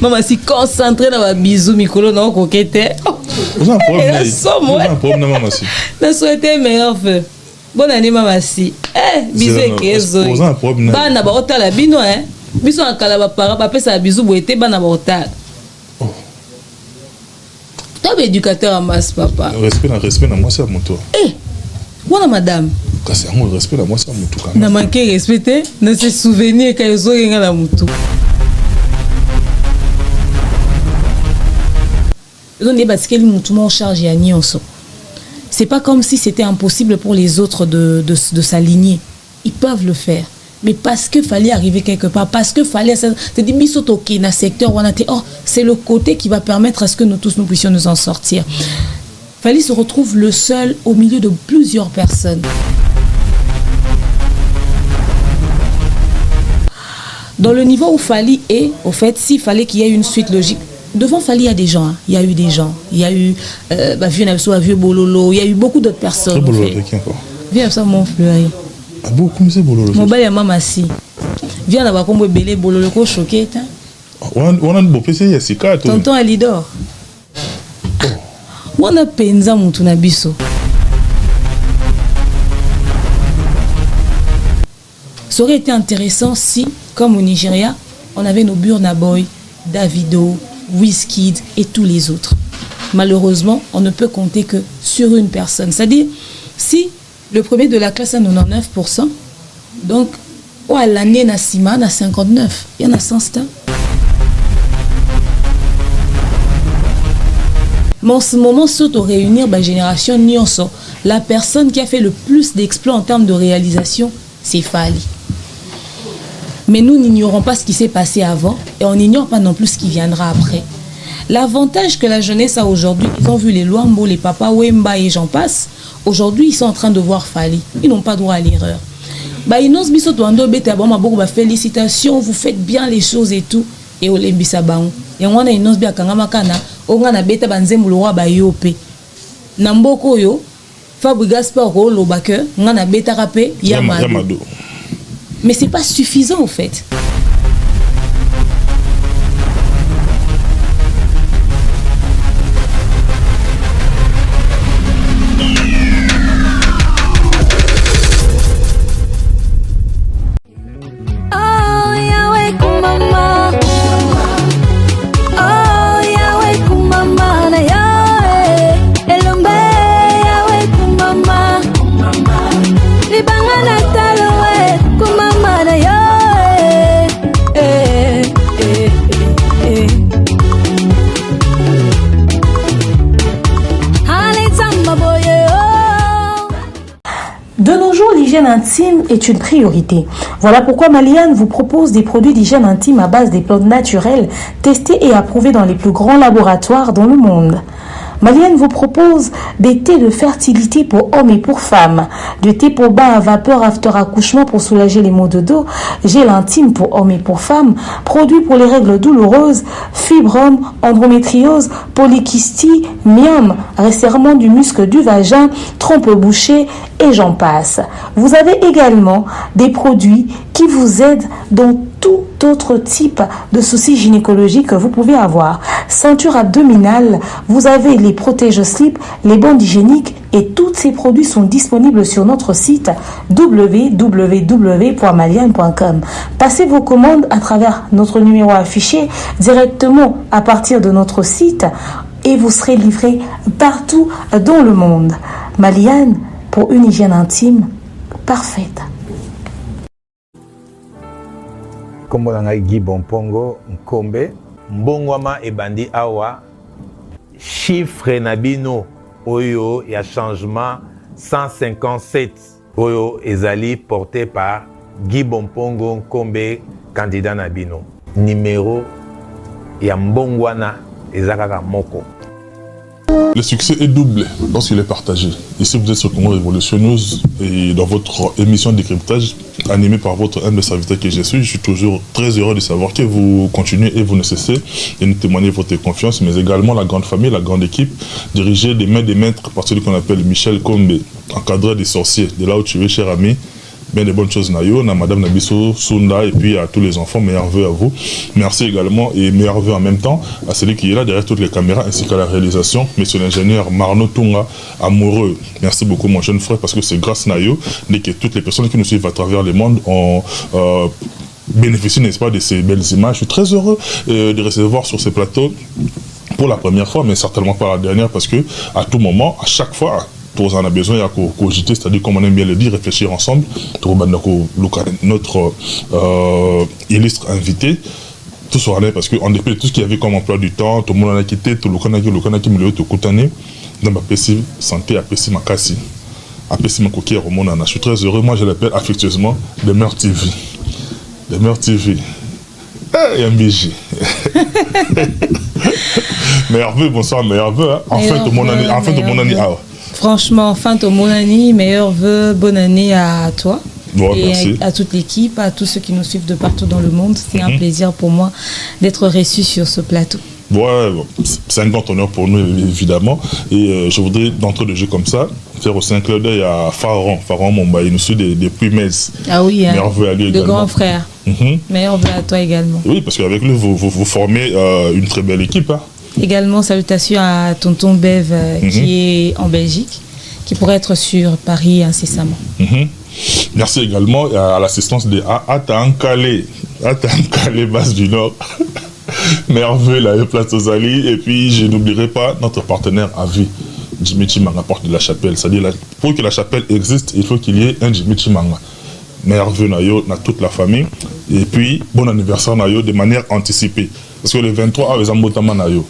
Maman, si concentré dans ma bisou, Mikolo, non, coquette. Vous avez un problème, maman, si. Je souhaite meilleur feu. Bonne année, maman, si. Bisou et kezo. Vous avez un problème. Bana, ba, otala, bino, hein. Bisou en kalaba, para, papa, ça, bisou, boete, bana, ba, otala. Tu es éducateur en masse, papa. Respect, moi, c'est à mon tour. Voilà, madame. C'est un respect, moi, c'est à mon tour. N'a manqué respecter, ne se souvenir qu'ils ont rien à mon tour. Parce que nous charge et c'est pas comme si c'était impossible pour les autres de s'aligner. Ils peuvent le faire. Mais parce qu'il fallait arriver quelque part, parce qu'il fallait... C'est-à-dire, dans secteur où on a dit, c'est le côté qui va permettre à ce que nous tous nous puissions nous en sortir. Fali se retrouve le seul au milieu de plusieurs personnes. Dans le niveau où Fali est, au fait, s'il fallait qu'il y ait une suite logique, devant Fali, il y a des gens. Il y a eu des gens. Il y a eu Vieux Bololo. Il y a eu beaucoup d'autres personnes. Viens ça, mon fleur. Ah bon, comment c'est Bololo? Mon bel maman si. Viens là-bas, comme belé Bololo, ko choqué. On a un beau PC, il y a 6 cartes. Tonton Alidor. On a penza mon tunabiso. Ça aurait été intéressant si, comme au Nigeria, on avait nos Burna Boy, Davido, Wizkid et tous les autres. Malheureusement, on ne peut compter que sur une personne. C'est-à-dire, si le premier de la classe a 99%, donc, l'année na Sima na 59%, il y en a 100 stars. Mais en ce moment, surtout réunir la génération Nyonso, la personne qui a fait le plus d'exploits en termes de réalisation, c'est Fali. Mais nous n'ignorons pas ce qui s'est passé avant et on n'ignore pas non plus ce qui viendra après. L'avantage que la jeunesse a aujourd'hui, ils ont vu les Luambo, les Papa Wemba et j'en passe. Aujourd'hui, ils sont en train de voir Fali. Ils n'ont pas droit à l'erreur. Félicitations, vous faites bien les choses et tout. Et on lembisa baon. Et on a une osbia kangamakana. On a beta banzemulwa ba yope. Namboko yo. Fabri Gaspard Rolo Baker. On a beta rapé Yamado. Mais c'est pas suffisant en fait. L'hygiène intime est une priorité. Voilà pourquoi Maliane vous propose des produits d'hygiène intime à base des plantes naturelles testés et approuvés dans les plus grands laboratoires dans le monde. Maliane vous propose des thés de fertilité pour hommes et pour femmes, du thé pour bain à vapeur after accouchement pour soulager les maux de dos, gel intime pour hommes et pour femmes, produits pour les règles douloureuses, fibrome, endométriose, polykystie, myome, resserrement du muscle du vagin, trompe bouchée et j'en passe. Vous avez également des produits qui vous aident dans tout autre type de soucis gynécologiques que vous pouvez avoir. Ceinture abdominale, vous avez les protège-slip, les bandes hygiéniques et tous ces produits sont disponibles sur notre site www.maliane.com. Passez vos commandes à travers notre numéro affiché directement à partir de notre site et vous serez livré partout dans le monde. Maliane, pour une hygiène intime parfaite. Kombo na ngai Guy Bompongo Nkombe mbongwama ebandi awa chiffre na bino oyo ya changement 157 oyo ezali porté par Guy Bompongo Nkombe candidat na bino numéro ya mbongwana ezakaka moko. Le succès est double lorsqu'il est partagé. Ici, vous êtes sur Congo Révolutionneuse et dans votre émission de décryptage, animée par votre humble serviteur que je suis toujours très heureux de savoir que vous continuez et vous ne cessez de nous témoigner votre confiance, mais également la grande famille, la grande équipe, dirigée des mains des maîtres par celui qu'on appelle Michel Kombe, encadreur des sorciers. De là où tu es, cher ami, bien des bonnes choses nayo, na madame Nabiso, Sunda, et puis à tous les enfants, meilleurs vœux à vous. Merci également et meilleurs vœux en même temps à celui qui est là derrière toutes les caméras ainsi qu'à la réalisation, monsieur l'ingénieur Marno Tunga, amoureux. Merci beaucoup mon jeune frère parce que c'est grâce nayo que toutes les personnes qui nous suivent à travers le monde ont bénéficié, n'est-ce pas, de ces belles images. Je suis très heureux de recevoir sur ces plateaux pour la première fois, mais certainement pas la dernière, parce que à tout moment, à chaque fois, on a besoin de cogiter, c'est-à-dire, comme on aime bien le dire, réfléchir ensemble. Notre illustre invité, tout soit là, parce qu'en dépit de tout ce qu'il y avait comme emploi du temps, tout le monde a quitté, tout le monde a quitté, tout coutané, dans ma santé, à Pessi Makasi, à Pessi Makoki, je suis très heureux. Moi, je l'appelle affectueusement Demeure TV. Demeure TV. MBJ. Meilleur vœu, bonsoir, meilleur vœu. Hein. Enfin, tout mon année. Enfin, tout mon année. Ah. Franchement, enfin, tout mon année. Meilleur vœu, bonne année à toi. Bon, et merci. à toute l'équipe, à tous ceux qui nous suivent de partout dans le monde. C'est un plaisir pour moi d'être reçu sur ce plateau. Ouais, c'est un grand honneur pour nous, évidemment. Et je voudrais, d'entrée de jeu comme ça, faire aussi un clin d'œil à Pharaon Mombaï, nous suit depuis Metz. Ah oui, hein, meilleur vœu à lui le également. grand frère. Meilleur vœu à toi également. Oui, parce qu'avec lui, vous formez une très belle équipe. Hein. Également, salutations à tonton Bev qui est en Belgique, qui pourrait être sur Paris incessamment. Merci également à l'assistance de Atankale, base du Nord. Merveilleux, la place aux alliés. Et puis, je n'oublierai pas notre partenaire à vie, Jimmy Chimanga, porte de la chapelle. C'est-à-dire, pour que la chapelle existe, il faut qu'il y ait un Jimmy Chimanga. Merveilleux, nayo, na toute la famille. Et puis, bon anniversaire, nayo, de manière anticipée. Parce que le 23, les ambotama nayo.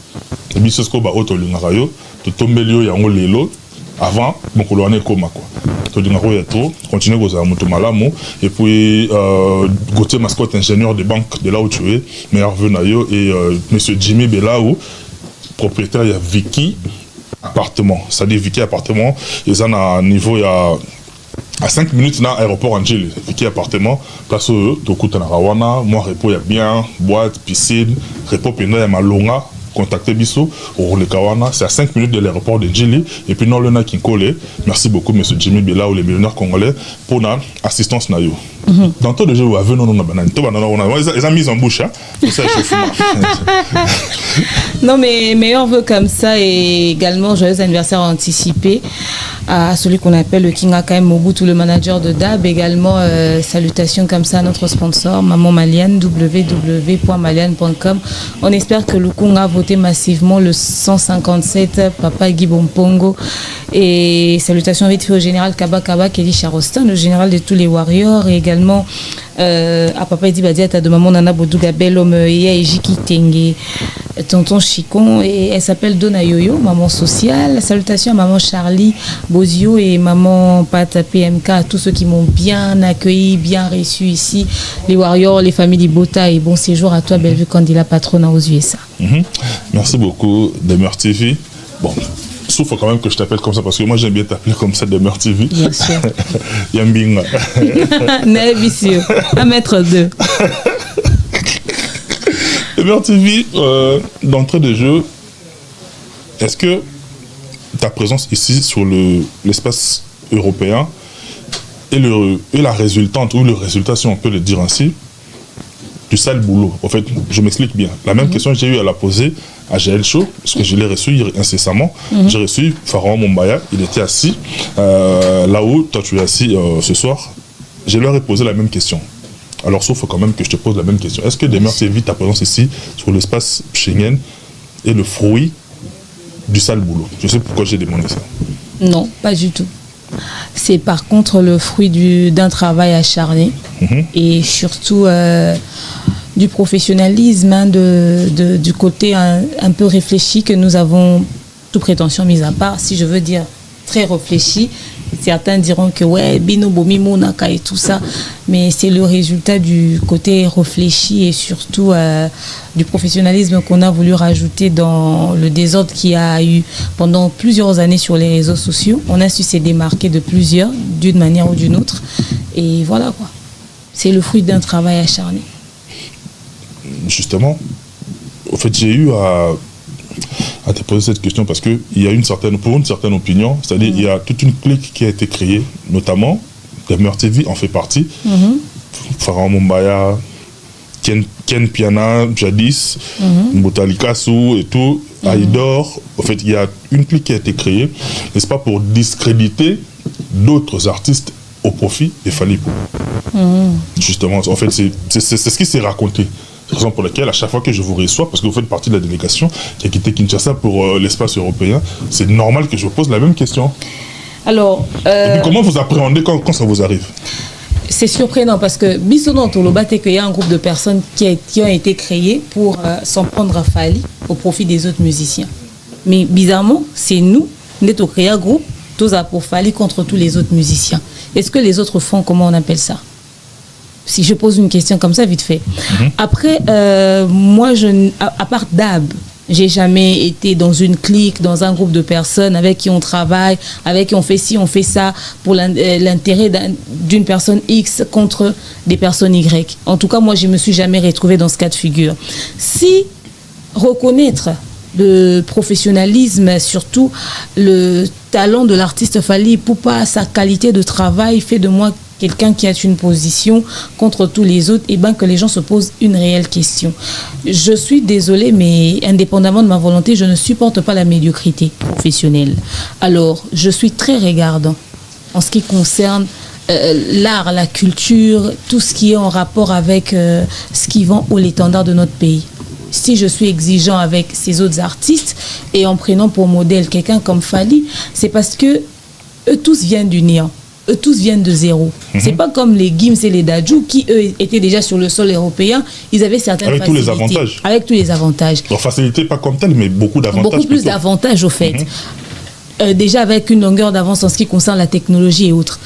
Et puis, c'est ce qu'on va au Tolingarayo, de tomber l'eau, il y a un lélo. Avant, bon, on est comme quoi. Continuer et puis Gauthier Mascotte, ingénieur de banque de là où tu es, meilleur vœu nayo, et monsieur Jimmy Belaou, propriétaire il y a Vicky appartement, c'est-à-dire Vicky appartement, ils ont un niveau il y a à 5 minutes dans l'aéroport Angel, Vicky appartement, place où tu Rawana, moi repos il y a bien, boîte, piscine, repos pendant il y a Malonga. Contactez Bissou au Kawana, c'est à 5 minutes de l'aéroport de Djili. Et puis, non, le qui collé. Merci beaucoup, monsieur Jimmy Bela ou les millionnaires congolais, pour l'assistance Nayo. Dans tout le jeu, vous avez non, ils ont mis en bouche. Non, mais meilleur vœu comme ça, et également joyeux anniversaire anticipé à celui qu'on appelle le King AKM Mobutu, le manager de DAB. Également, salutations comme ça à notre sponsor, Maman Maliane, www.maliane.com. On espère que le Kong a voté massivement le 157, Papa Guy Bompongo. Et salutations vite fait au général Kaba Kelly Charoston, le général de tous les Warriors. Et également à Papa Edi Badiata de Maman Nana Bodouga Bellhomme et Jiki Tengue, tonton Chicon, et elle s'appelle Dona Yoyo, maman sociale. Salutations à maman Charlie Bozio et maman Pat PMK, à tous ceux qui m'ont bien accueilli, bien reçu ici, les Warriors, les familles Bota, et bon séjour à toi, Bellevue Candila, patronne aux USA. Merci beaucoup, Demeure TV. Bon, souffre quand même que je t'appelle comme ça, parce que moi j'aime bien t'appeler comme ça, Demeure TV. Bien sûr. Yambinga. Vicieux. 1m2. Demeure TV, d'entrée de jeu, est-ce que ta présence ici sur l'espace européen est la résultante, ou le résultat, si on peut le dire ainsi, du sale boulot? En fait, je m'explique bien. La même question que j'ai eu à la poser à GL Show, parce que je l'ai reçu incessamment. J'ai reçu Pharaon Mombaya, il était assis là où toi tu es assis ce soir. Je leur ai posé la même question. Alors, sauf quand même que je te pose la même question. Est-ce que Demeure TV, ta présence ici sur l'espace Schengen, est le fruit du sale boulot? Je sais pourquoi j'ai demandé ça. Non, pas du tout. C'est par contre le fruit d'un travail acharné et surtout du professionnalisme, hein, du côté un peu réfléchi que nous avons, toute prétention mise à part, si je veux dire très réfléchi. Certains diront que ouais, Bino Bomi Monaka et tout ça, mais c'est le résultat du côté réfléchi et surtout du professionnalisme qu'on a voulu rajouter dans le désordre qu'il y a eu pendant plusieurs années sur les réseaux sociaux. On a su se démarquer de plusieurs, d'une manière ou d'une autre, et voilà quoi. C'est le fruit d'un travail acharné. Justement, au fait, j'ai eu à te poser cette question parce qu'il y a pour une certaine opinion, c'est-à-dire il y a toute une clique qui a été créée, notamment Demeure TV en fait partie. Pharaon Mumbaya, Ken Piana, jadis, Mbotalikasu et tout, Aïdor. En fait, il y a une clique qui a été créée, n'est-ce pas, pour discréditer d'autres artistes au profit des Fally Ipupa. Justement, en fait, c'est ce qui s'est raconté. C'est la raison pour laquelle, à chaque fois que je vous reçois, parce que vous faites partie de la délégation qui a quitté Kinshasa pour l'espace européen, c'est normal que je vous pose la même question. Alors, et puis, comment vous appréhendez quand ça vous arrive? C'est surprenant parce que Bissonon Toloba, qu'il y a un groupe de personnes qui ont été créées pour s'en prendre à Fally au profit des autres musiciens. Mais bizarrement, c'est nous, nous avons créé un groupe, tous pour Fally contre tous les autres musiciens. Est-ce que les autres font, comment on appelle ça? Si je pose une question comme ça, vite fait. Après, moi, à part Dab, j'ai jamais été dans une clique, dans un groupe de personnes avec qui on travaille, avec qui on fait ci, on fait ça, pour l'intérêt d'une personne X contre des personnes Y. En tout cas, moi, je me suis jamais retrouvée dans ce cas de figure. Si reconnaître le professionnalisme, surtout le talent de l'artiste Fally Ipupa, sa qualité de travail fait de moi quelqu'un qui a une position contre tous les autres, et bien que les gens se posent une réelle question. Je suis désolée, mais indépendamment de ma volonté, je ne supporte pas la médiocrité professionnelle. Alors, je suis très regardant en ce qui concerne l'art, la culture, tout ce qui est en rapport avec ce qui vend au l'étendard de notre pays. Si je suis exigeant avec ces autres artistes et en prenant pour modèle quelqu'un comme Fally, c'est parce que eux tous viennent du néant. Eux tous viennent de zéro. C'est pas comme les Gims et les Dadju qui, eux, étaient déjà sur le sol européen. Ils avaient certaines avec facilités. Tous les avantages. Avec tous les avantages. Alors, facilité pas comme tel, mais beaucoup d'avantages. Beaucoup plus d'avantages, au fait. Déjà avec une longueur d'avance en ce qui concerne la technologie et autres.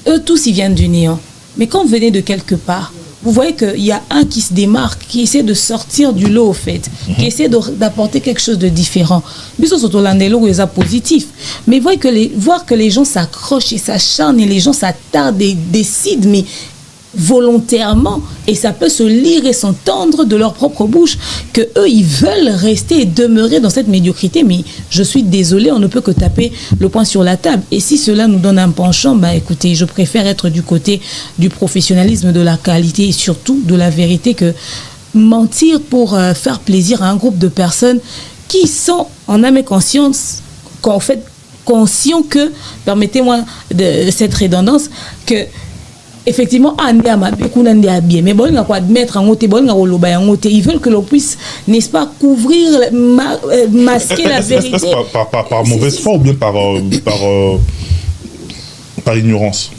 Eux tous, ils viennent du néant. Mais quand vous venez de quelque part, vous voyez qu'il y a un qui se démarque, qui essaie de sortir du lot, au fait, qui essaie d'apporter quelque chose de différent. Mais ça, c'est positif. Mais voir que les gens s'accrochent et s'acharnent et les gens s'attardent et décident, mais volontairement, et ça peut se lire et s'entendre de leur propre bouche, que eux ils veulent rester et demeurer dans cette médiocrité. Mais je suis désolée, on ne peut que taper le poing sur la table. Et si cela nous donne un penchant, bah écoutez, je préfère être du côté du professionnalisme, de la qualité et surtout de la vérité, que mentir pour faire plaisir à un groupe de personnes qui sont en âme et conscience, qu'en fait conscients que, permettez-moi de cette redondance, que effectivement, mais bon, admettre ils veulent que l'on puisse, n'est-ce pas, couvrir, masquer la vérité. Est-ce par mauvaise foi ou bien par ignorance?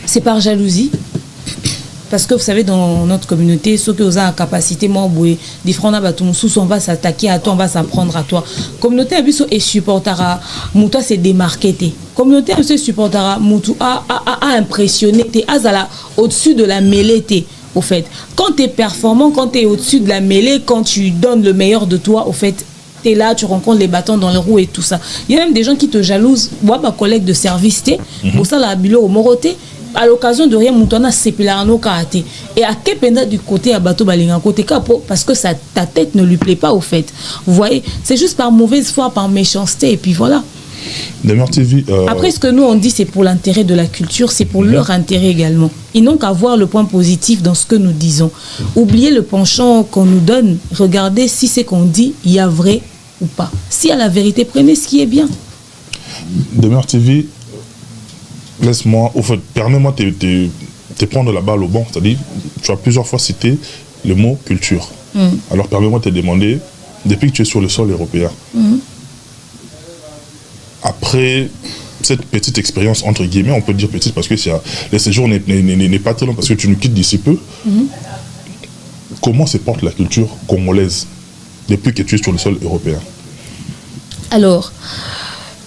C'est par jalousie. Parce que vous savez, dans notre communauté, ceux qui ont la capacité, moi, différents on va s'attaquer à toi, on va s'apprendre à toi. Communauté est supportera, Mouta s'est démarqué. Communauté est supportera, Moutou a impressionné, au-dessus de la mêlée. Au fait, quand tu es performant, quand tu es au-dessus de la mêlée, quand tu donnes le meilleur de toi, au fait, tu es là, tu rencontres les bâtons dans les roues et tout ça. Il y a même des gens qui te jalousent. Moi, ma collègue de service, pour ça, la bilo au Moroté, à l'occasion de rien, Moutona Sepilano Karaté. Et à Kependa du côté à Bateau Balinga côté Capo, parce que ta tête ne lui plaît pas, au fait. Vous voyez, c'est juste par mauvaise foi, par méchanceté, et puis voilà. Demeure TV. Après, ce que nous on dit, c'est pour l'intérêt de la culture, c'est pour leur intérêt également. Ils n'ont qu'à voir le point positif dans ce que nous disons. Oubliez le penchant qu'on nous donne. Regardez si c'est qu'on dit, il y a vrai ou pas. Si à la vérité, prenez ce qui est bien. Demeure TV. Laisse-moi, au fait, permets-moi de prendre la balle au bon. C'est-à-dire, tu as plusieurs fois cité le mot culture. Alors, permets-moi de te demander, depuis que tu es sur le sol européen, après cette petite expérience, entre guillemets, on peut dire petite parce que le séjour n'est pas très long, parce que tu nous quittes d'ici peu, comment se porte la culture congolaise depuis que tu es sur le sol européen? Alors,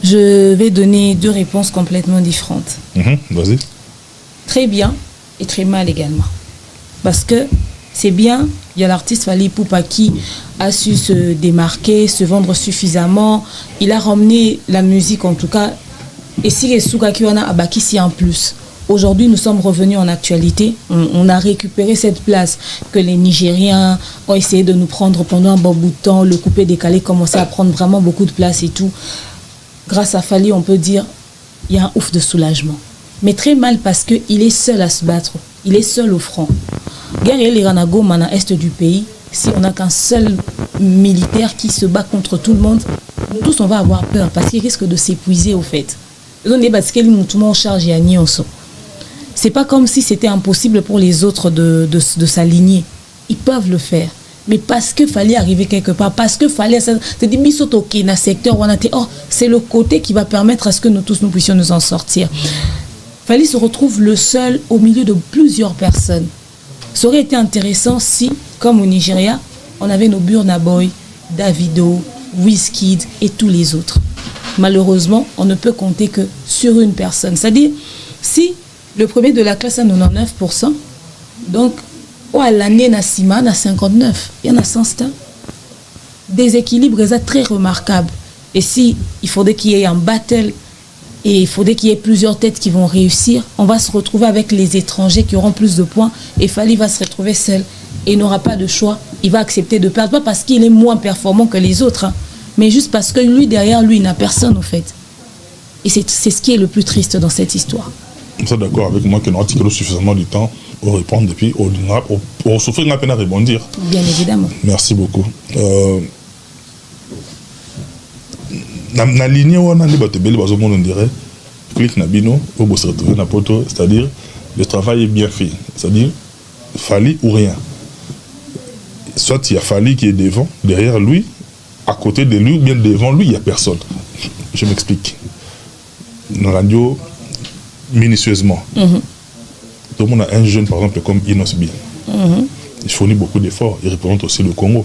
je vais donner deux réponses complètement différentes. Vas-y. Très bien et très mal également. Parce que c'est bien, il y a l'artiste Fally Ipupa qui a su se démarquer, se vendre suffisamment. Il a ramené la musique en tout cas. Et si les Soukaki on a abakissi en plus. Aujourd'hui, nous sommes revenus en actualité. On a récupéré cette place que les Nigériens ont essayé de nous prendre pendant un bon bout de temps. Le coupé-décalé commençait à prendre vraiment beaucoup de place et tout. Grâce à Fally, on peut dire il y a un ouf de soulagement. Mais très mal parce qu'il est seul à se battre. Il est seul au front. Guerre les Ranago, à l'est du pays, si on n'a qu'un seul militaire qui se bat contre tout le monde, nous tous on va avoir peur parce qu'il risque de s'épuiser au fait. C'est pas comme si c'était impossible pour les autres de s'aligner. Ils peuvent le faire. Mais parce qu'il fallait arriver quelque part, parce qu'il fallait... C'est le côté qui va permettre à ce que nous tous nous puissions nous en sortir. Fali se retrouve le seul au milieu de plusieurs personnes. Ça aurait été intéressant si, comme au Nigeria, on avait nos Burna Boy, Davido, Wizkid et tous les autres. Malheureusement, on ne peut compter que sur une personne. C'est-à-dire, si le premier de la classe a 99%, donc, l'année Nassima a 59%, il y en a 100 stars. Déséquilibre très remarquable. Et si il faudrait qu'il y ait un battle, et il faudrait qu'il y ait plusieurs têtes qui vont réussir, on va se retrouver avec les étrangers qui auront plus de points, et Fali va se retrouver seul. Et il n'aura pas de choix. Il va accepter de perdre, pas parce qu'il est moins performant que les autres, hein, mais juste parce que lui, derrière lui, il n'a personne, au fait. Et c'est ce qui est le plus triste dans cette histoire. Vous êtes d'accord avec moi que nous avons suffisamment du temps pour répondre et puis on souffre la peine à rebondir. Bien évidemment. Merci beaucoup. La ligne où on a on dirait clic nabino au se retrouver na poto, c'est-à-dire le travail est bien fait, c'est-à-dire Fali ou rien. Soit il y a Fali qui est devant, derrière lui, à côté de lui, ou bien devant lui, il n'y a personne. Je m'explique. Dans la radio, minutieusement. Tout le monde a un jeune, par exemple, comme Inosbi. Il fournit beaucoup d'efforts. Il représente aussi le Congo.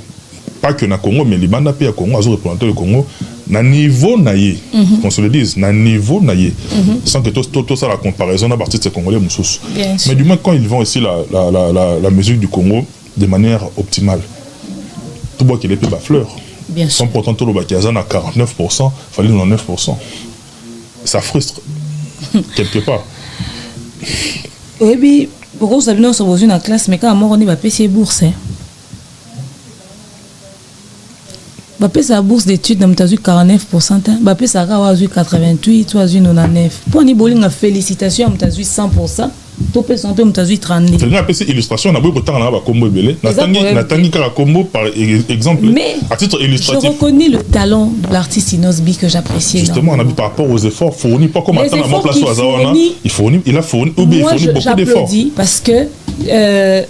Pas que le Congo, mais les bandes à Congo, ils représentent le Congo. Na niveau naïe, qu'on se le dise, na niveau naïe, sans que tout ça la comparaison à partir de ces Congolais moussous. Mais du moins quand ils vont ici la musique du Congo de manière optimale, tout bois qu'il est plus bas fleur. Sans pourtant tout le bakiazan à 49%, fallait 99%. Ça frustre quelque part. Oui, puis pourquoi vous avez nous sommes dans la classe, mais quand on est PC bourse. Bapé sa bourse d'études dans t'as eu 49%, Bapé sa ra a eu 88, tu as eu 99. Pour ni bowling a félicitations, t'as eu 100%, tout peut son peu t'as eu 30. C'est une PC illustration, on a beaucoup de temps à combo belé. Natani kara combo par exemple. Mais à titre illustratif. Je reconnais le talent de l'artiste Inosbi que j'apprécie. Justement, on a vu par rapport aux efforts fournis, pas comme attendre à mon place au hasard. Il a fourni beaucoup d'efforts. J'applaudis parce que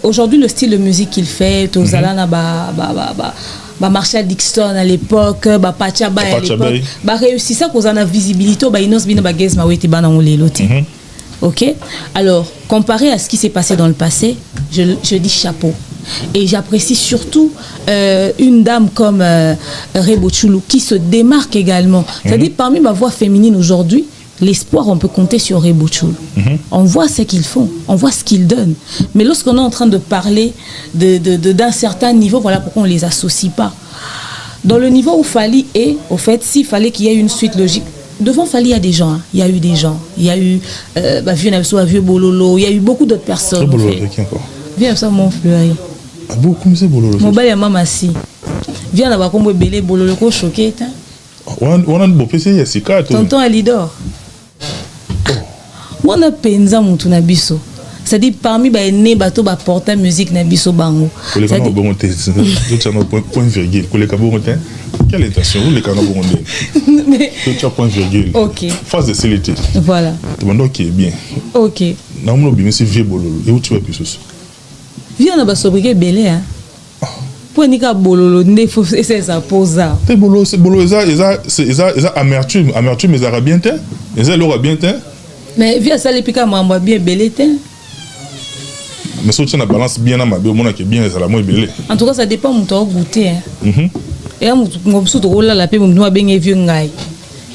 aujourd'hui le style de musique qu'il fait, Tozalana Marshall Dixon à l'époque, Pacha Bay à l'époque, réussi ça qu'on a visibilité, Inosbi na gaz ma weti bana loti. Ok. Alors comparé à ce qui s'est passé dans le passé, je dis chapeau. Et j'apprécie surtout une dame comme Rebo Chulu qui se démarque également. C'est-à-dire parmi ma voix féminine aujourd'hui, l'espoir, on peut compter sur Rebo Chulu. On voit ce qu'ils font, on voit ce qu'ils donnent. Mais lorsqu'on est en train de parler d'un certain niveau, voilà pourquoi on ne les associe pas. Dans le niveau où Fali est, au fait, s'il fallait qu'il y ait une suite logique, devant Fali, il y a des gens. Hein. Il y a eu des gens. Il y a eu Vieux Bololo, il y a eu beaucoup d'autres personnes. Vieux ça mon fleuri. Ah bon, comment c'est Bololo? Mon bel maman si. Viens d'avoir comme belé Bololo ko choqué. On a beau PC, il y a 6 cas. Tonton Alidor. On a penza mutu na biso. C'est-à-dire parmi les nés bateau ba porter musique na biso bango. Les canaux bonté, c'est point virgule. Les canaux bonté. Quelle intention les canaux bonté? Mais tu as point virgule. OK. Phase de célité. Voilà. Tu m'as qui est bien. OK. Non mon bien c'est vieux bololo. Et où tu vas plus ça? Viens na ba sobriquet belé hein. Pour nika bololo ne faut essayer ça posa. Te bololo c'est bololo ça amertume les arabiens te. Les leur bien te. Mais viens ça les pika mamba bien belé te. Mais si tu as balance bien à ma bio, mon qui bien les alamoi belé. En tout cas ça dépend mon temps goûter hein. Et on se trouve là la paix mon bien vieux ngai.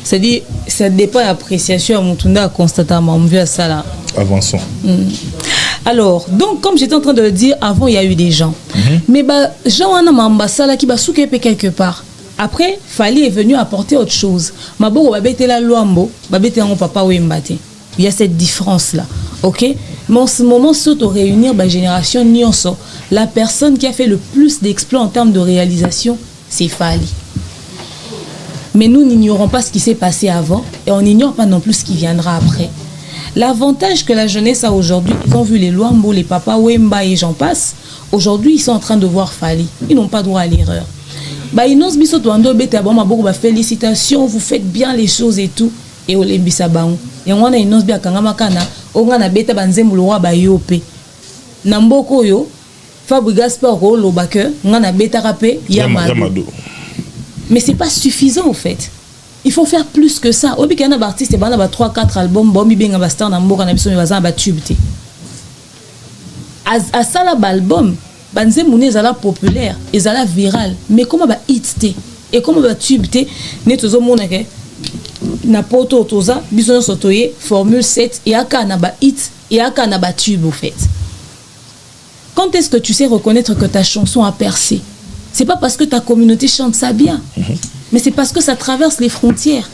C'est-à-dire ça dépend l'appréciation mon tunda constater mon vieux ça là. Avançons. Alors, donc, comme j'étais en train de le dire, avant, il y a eu des gens. Mais, gens, on a un qui va souquer quelque part. Après, Fali est venu apporter autre chose. Mabo, babete la loambo, babete mon papa ou mbate. Il y a cette différence-là. OK? Mais en ce moment, surtout réunir la génération Nyonso, la personne qui a fait le plus d'exploits en termes de réalisation, c'est Fali. Mais nous n'ignorons pas ce qui s'est passé avant et on n'ignore pas non plus ce qui viendra après. L'avantage que la jeunesse a aujourd'hui, ils ont vu les Luambo, les Papa Wemba et j'en passe. Aujourd'hui, ils sont en train de voir Fally. Ils n'ont pas droit à l'erreur. Félicitations, vous faites bien les choses et tout. Et on les bisabango. Et on a une osbia kangamakana. On a beta banzemulwa bayope. Namboko yo. Fabri Gaspard le backer. On a beta rapé Yamado. Mais c'est pas suffisant en fait. Il faut faire plus que ça. Obi kana ba artiste ba na ba 3-4 albums, bombi benga ba star na mboka na biso baza ba tube te. À ça la album, banze mune ezala populaire, ezala viral, mais comment ba hit te et comment ba tube te ne tozo mona ke na poto toza biso sotoye formule 7 et aka na ba hit et aka na ba tube au fait. Quand est-ce que tu sais reconnaître que ta chanson a percé? C'est pas parce que ta communauté chante ça bien, mais c'est parce que ça traverse les frontières.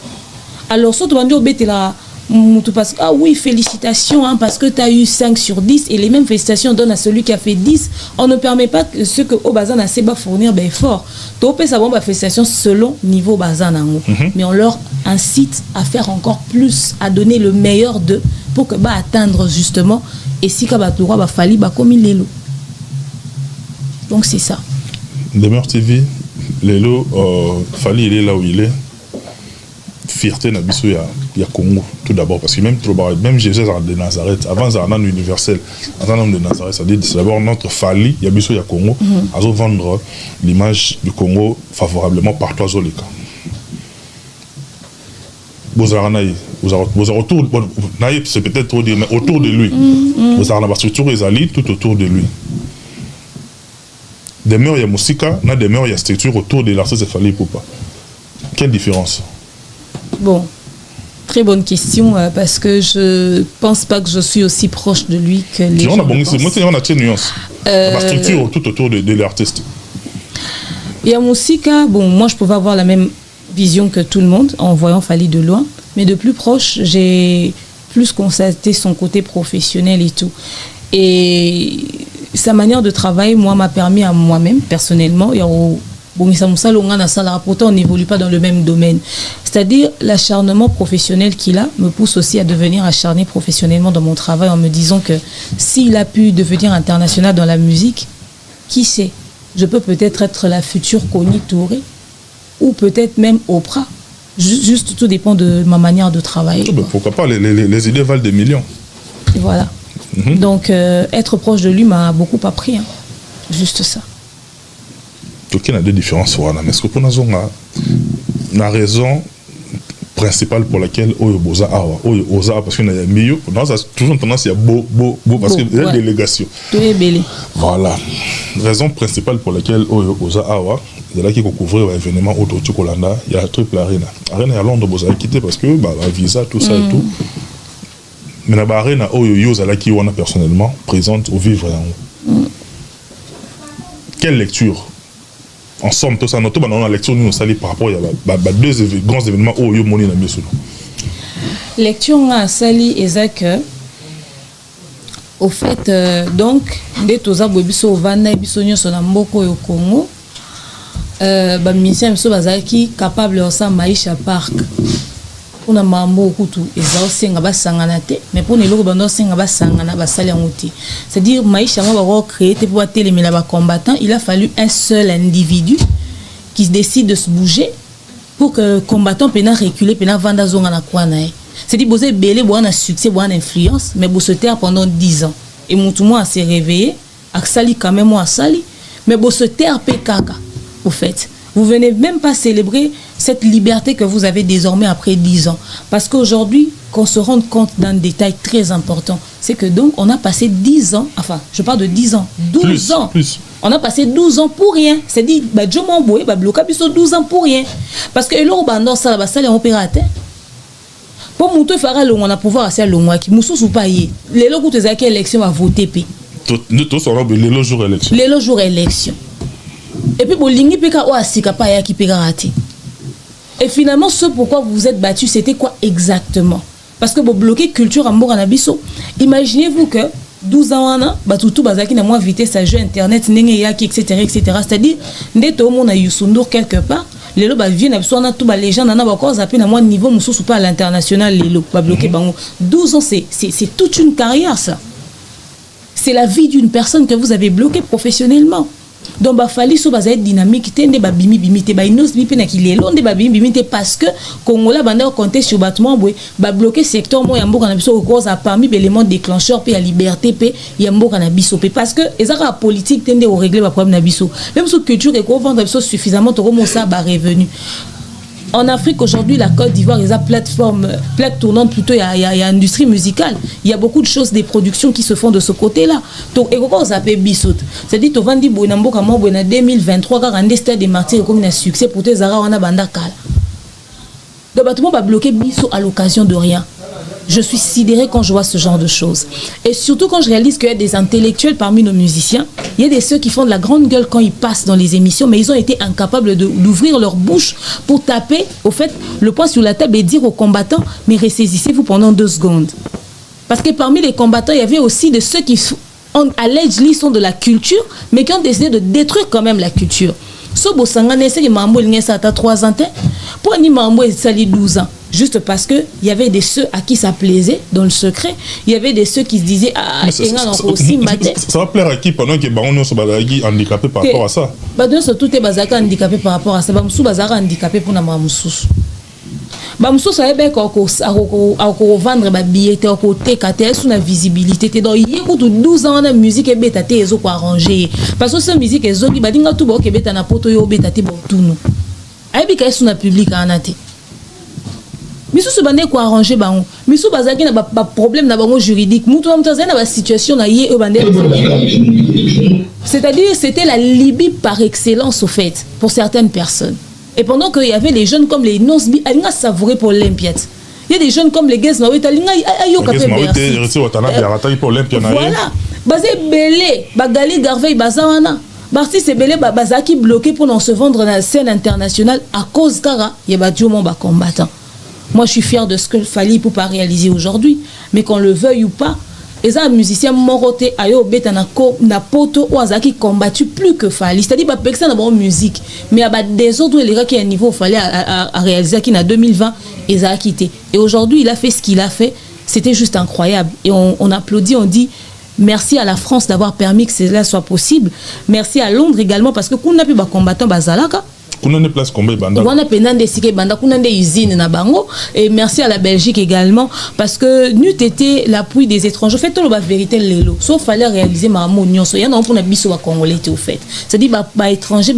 Alors, soit tu vas dire, ah oui, félicitations, hein, parce que tu as eu 5 sur 10, et les mêmes félicitations donnent à celui qui a fait 10. On ne permet pas que ceux que au bazan a seba fournir ben fort. Tu peux savoir félicitations selon niveau bazan. Mais on leur incite à faire encore plus, à donner le meilleur d'eux pour que atteindre justement. Et si tu as fallu, comme il est là. Donc c'est ça. Demeure TV, Lelo, Fally, il est là où il est. Fierté Nabiso, il y a Congo, tout d'abord, parce que même Jésus de Nazareth, avant un an universel, un an de Nazareth, c'est d'abord notre Fally, il y a Biso, il y a Congo, à vendre l'image du Congo favorablement partout à Zolika. C'est peut-être trop dire, mais autour de lui. Vous avez la structure Ezali tout autour de lui. Demeure, il y a Moussika, demeure, il y a structure autour de l'artiste de Fally Ipupa. Quelle différence? Bon, très bonne question, parce que je pense pas que je suis aussi proche de lui que les gens pensent. On a une nuance. La structure tout autour de l'artiste. Il y a Moussika, bon, moi je pouvais avoir la même vision que tout le monde en voyant Fally de loin, mais de plus proche, j'ai plus constaté son côté professionnel et tout. Et sa manière de travailler, moi, m'a permis à moi-même, personnellement, pourtant on n'évolue pas dans le même domaine. C'est-à-dire, l'acharnement professionnel qu'il a me pousse aussi à devenir acharné professionnellement dans mon travail en me disant que s'il a pu devenir international dans la musique, qui sait, je peux peut-être être la future Connie Touré ou peut-être même Oprah. Juste tout dépend de ma manière de travailler. Pourquoi pas, les idées valent des millions. Et voilà. Donc, être proche de lui m'a beaucoup appris. Hein. Juste ça. Il y a des différences. Mais est-ce que pour nous, la raison principale pour laquelle Oza parce qu'il y a milieu, on a toujours tendance à beau parce qu'il y a une délégation. Voilà. La raison principale pour laquelle Oza Awa, il y a là qui couvrir l'événement autour de Kolanda, il y a la triple arena. Arena à Londres, vous avez quitté parce que visa, tout ça et tout. Mais la arena qui on a personnellement présente au vivre. Quelle lecture? En somme, tout ça, notre lecture nous salit par rapport à deux grands événements où il y a monnaie dans le lecture à Sali et Zach. Au fait, donc, dès que vous avez vu Vanda et Bissonio sur la Mboko et au Congo, ministère qui capable de faire Maïcha Park. On a mambo kutu ezao senga basangana te mais pour les bando senga basangana basali ngoti c'est-à-dire Maïcha moi va créer pour télémela ba combattant il a fallu un seul individu qui décide de se bouger pour que combattant pena reculer pena vanda zonga na kwana c'est-à-dire bosé belé boana succès boana influence mais bo se taire pendant 10 ans et Moutouma s'est réveillé aksali quand même moi sali mais bo se taire pekaka au fait. Vous venez même pas célébrer cette liberté que vous avez désormais après 10 ans. Parce qu'aujourd'hui, qu'on se rende compte d'un détail très important, c'est que donc on a passé 10 ans, enfin, je parle de 10 ans, 12 ans. Plus. On a passé 12 ans pour rien. C'est-à-dire, Joe Mamboé, bloqué 12 ans pour rien. Parce que l'eau, ça est opérateur. Pour Moutou Farah, on a pouvoir assez long. Moussou Soupaye, les lots où tu as élection à voter. Tout ça, les lots jours élection. Les lots jours élection. Et puis, bolingi peka oasika pa ya ki peka raté. Et finalement, ce pourquoi vous vous êtes battu, c'était quoi exactement? Parce que vous bloquez culture en Nabiso. Imaginez-vous que 12 ans, Batoutou Bazaki n'a moins vitesse à jeu internet, etc. C'est-à-dire, dès que tout le monde a eu Sundur quelque part, lelo ba vie na biso na tout ba légende na ba cause appel na moi niveau mususu pas à l'international lelo ba bloqué bango 12 ans c'est toute une carrière ça. C'est la vie d'une personne que vous avez bloquée professionnellement. Donc ba fali so baza dynamique tende ba bimi bimi te ba inos bi pe na kilelo nde ba bimi bimi te parce que Congola banda compter sur battement boy ba bloquer secteur mo ya mboka na biso cause a parmi éléments déclencheurs pe ya liberté pe ya mboka na biso pe parce que ezaka politique tende au régler ba problème na biso même sous culture et ko vendre biso suffisamment to comme ça ba revenu. En Afrique aujourd'hui, la Côte d'Ivoire, il y a plaque tournante plutôt, il y a industrie musicale. Il y a beaucoup de choses, des productions qui se font de ce côté-là. Donc, et comment on s'appelle Bissot? C'est-à-dire, tu vas dire, en 2023, quand on a stade des martyrs, comme un succès pour tes zara, on a bandakal. Donc, tout le monde va bloquer Bissot à l'occasion de rien. Je suis sidérée quand je vois ce genre de choses. Et surtout quand je réalise qu'il y a des intellectuels parmi nos musiciens. Il y a des ceux qui font de la grande gueule quand ils passent dans les émissions, mais ils ont été incapables d'ouvrir leur bouche pour taper, au fait, le poing sur la table et dire aux combattants, mais ressaisissez-vous pendant 2 secondes. Parce que parmi les combattants, il y avait aussi de ceux qui, allegedly, sont de la culture, mais qui ont décidé de détruire quand même la culture. Sobo Sangane, c'est que Mambo a 3 ans, pour Ni Mambo sali 12 ans. Juste parce qu'il y avait des ceux à qui ça plaisait, dans le secret. Il y avait des ceux qui se disaient ah, ça va plaire à qui pendant que Baron soit handicapé par rapport à ça? Tout est handicapé par rapport à ça. Bamsou bazaka handicapé pour Namamsous. Bamsou ça veut dire qu'on vendre des billets, qu'on técate sous la visibilité. Donc il y a 12 ans de musique et bêta té ezo ko arranger. Parce que cette musique ezo qui badinga tout bo ke bêta na poto yo bêta té bo tout nous. Ayebi ka sous na public anate. Misu se bande ko arranger bango. Misu bazaki na ba problème na bango juridique. Mutu na mutaza na ba situation na yé e bande. C'est-à-dire c'était la Libye par excellence au fait pour certaines personnes. Et pendant qu'il y avait les jeunes comme les Nosbi, ils ont savouré pour l'Olympiade. Il y a des jeunes comme les Gez Naoué, voilà. Basé Belé, Bagali Garvey, Bazawana. Barti c'est Belé, Bazaki bloqué pour non se vendre dans la scène internationale à cause Kara, Yabadjouman combattant. Moi je suis fier de ce que Fali pour pas réaliser aujourd'hui, mais qu'on le veuille ou pas, les musiciens moroté ayo beta na poto ou azaki combattu plus que Fali. C'est-à-dire bah personne n'a bonne musique, mais à des autres les gars qui à un niveau fallait à réaliser qui en 2020 ils a quitté. Et aujourd'hui il a fait ce qu'il a fait, c'était juste incroyable. Et on applaudit, on dit merci à la France d'avoir permis que cela soit possible. Merci à Londres également parce que qu'on a pu ba combattant bazalaka. On a place combien banda. On a penande sike banda, on a des usines na bango et merci à la Belgique également parce que n'eût été l'appui des étrangers. Fait tout la vérité lelo. Sauf fallait réaliser ma mounion. Il y en a pour na biso wa congolais au fait. C'est-à-dire bah étranger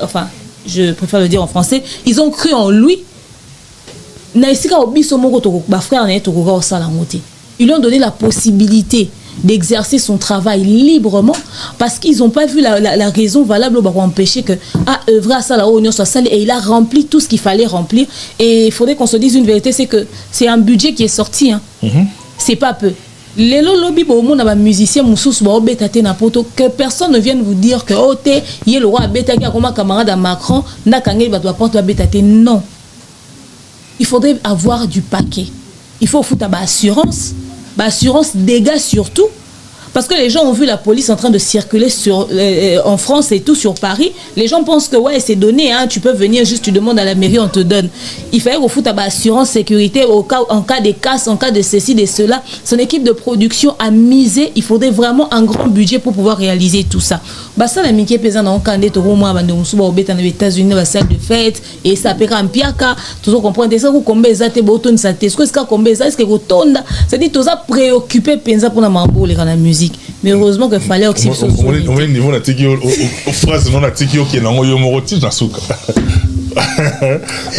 enfin je préfère le dire en français, ils ont cru en lui. Na isika obiso moko to ba frère na to ko sala ngote. Ils lui ont donné la possibilité d'exercer son travail librement parce qu'ils n'ont pas vu la raison valable pour empêcher que œuvrer à ça là-haut soit sale et il a rempli tout ce qu'il fallait remplir. Et il faudrait qu'on se dise une vérité, c'est que c'est un budget qui est sorti, hein. C'est pas peu. Les lobby pour mon musicien moussous ba obétate na poto que personne ne vienne vous dire que oh té y le roi abétaki a comme camarade à Macron na kangé ba doit porter abétate. Non, il faudrait avoir du paquet. Il faut foutre assurance. Assurance dégâts surtout parce que les gens ont vu la police en train de circuler en France et tout sur Paris. Les gens pensent que ouais c'est donné, hein, tu peux venir juste tu demandes à la mairie, on te donne. Il fallait au foot assurance sécurité en cas de casse, en cas de ceci de cela. Son équipe de production a misé, il faudrait vraiment un grand budget pour pouvoir réaliser tout ça. Ça la miké pesant dans Kandé to moi bande musuba obeta na États-Unis la salle de fête et ça peka mpiaka toujours comprendre ça ko combien zate boton sa tesko est-ce que combien ça est-ce que rotonda c'est dit tout ça préoccupé pensa pour na mambo les la musique. Mais heureusement que fallait aussi on est niveau na tiki au phrase non na tiki qui na ngoyo moroti na suka.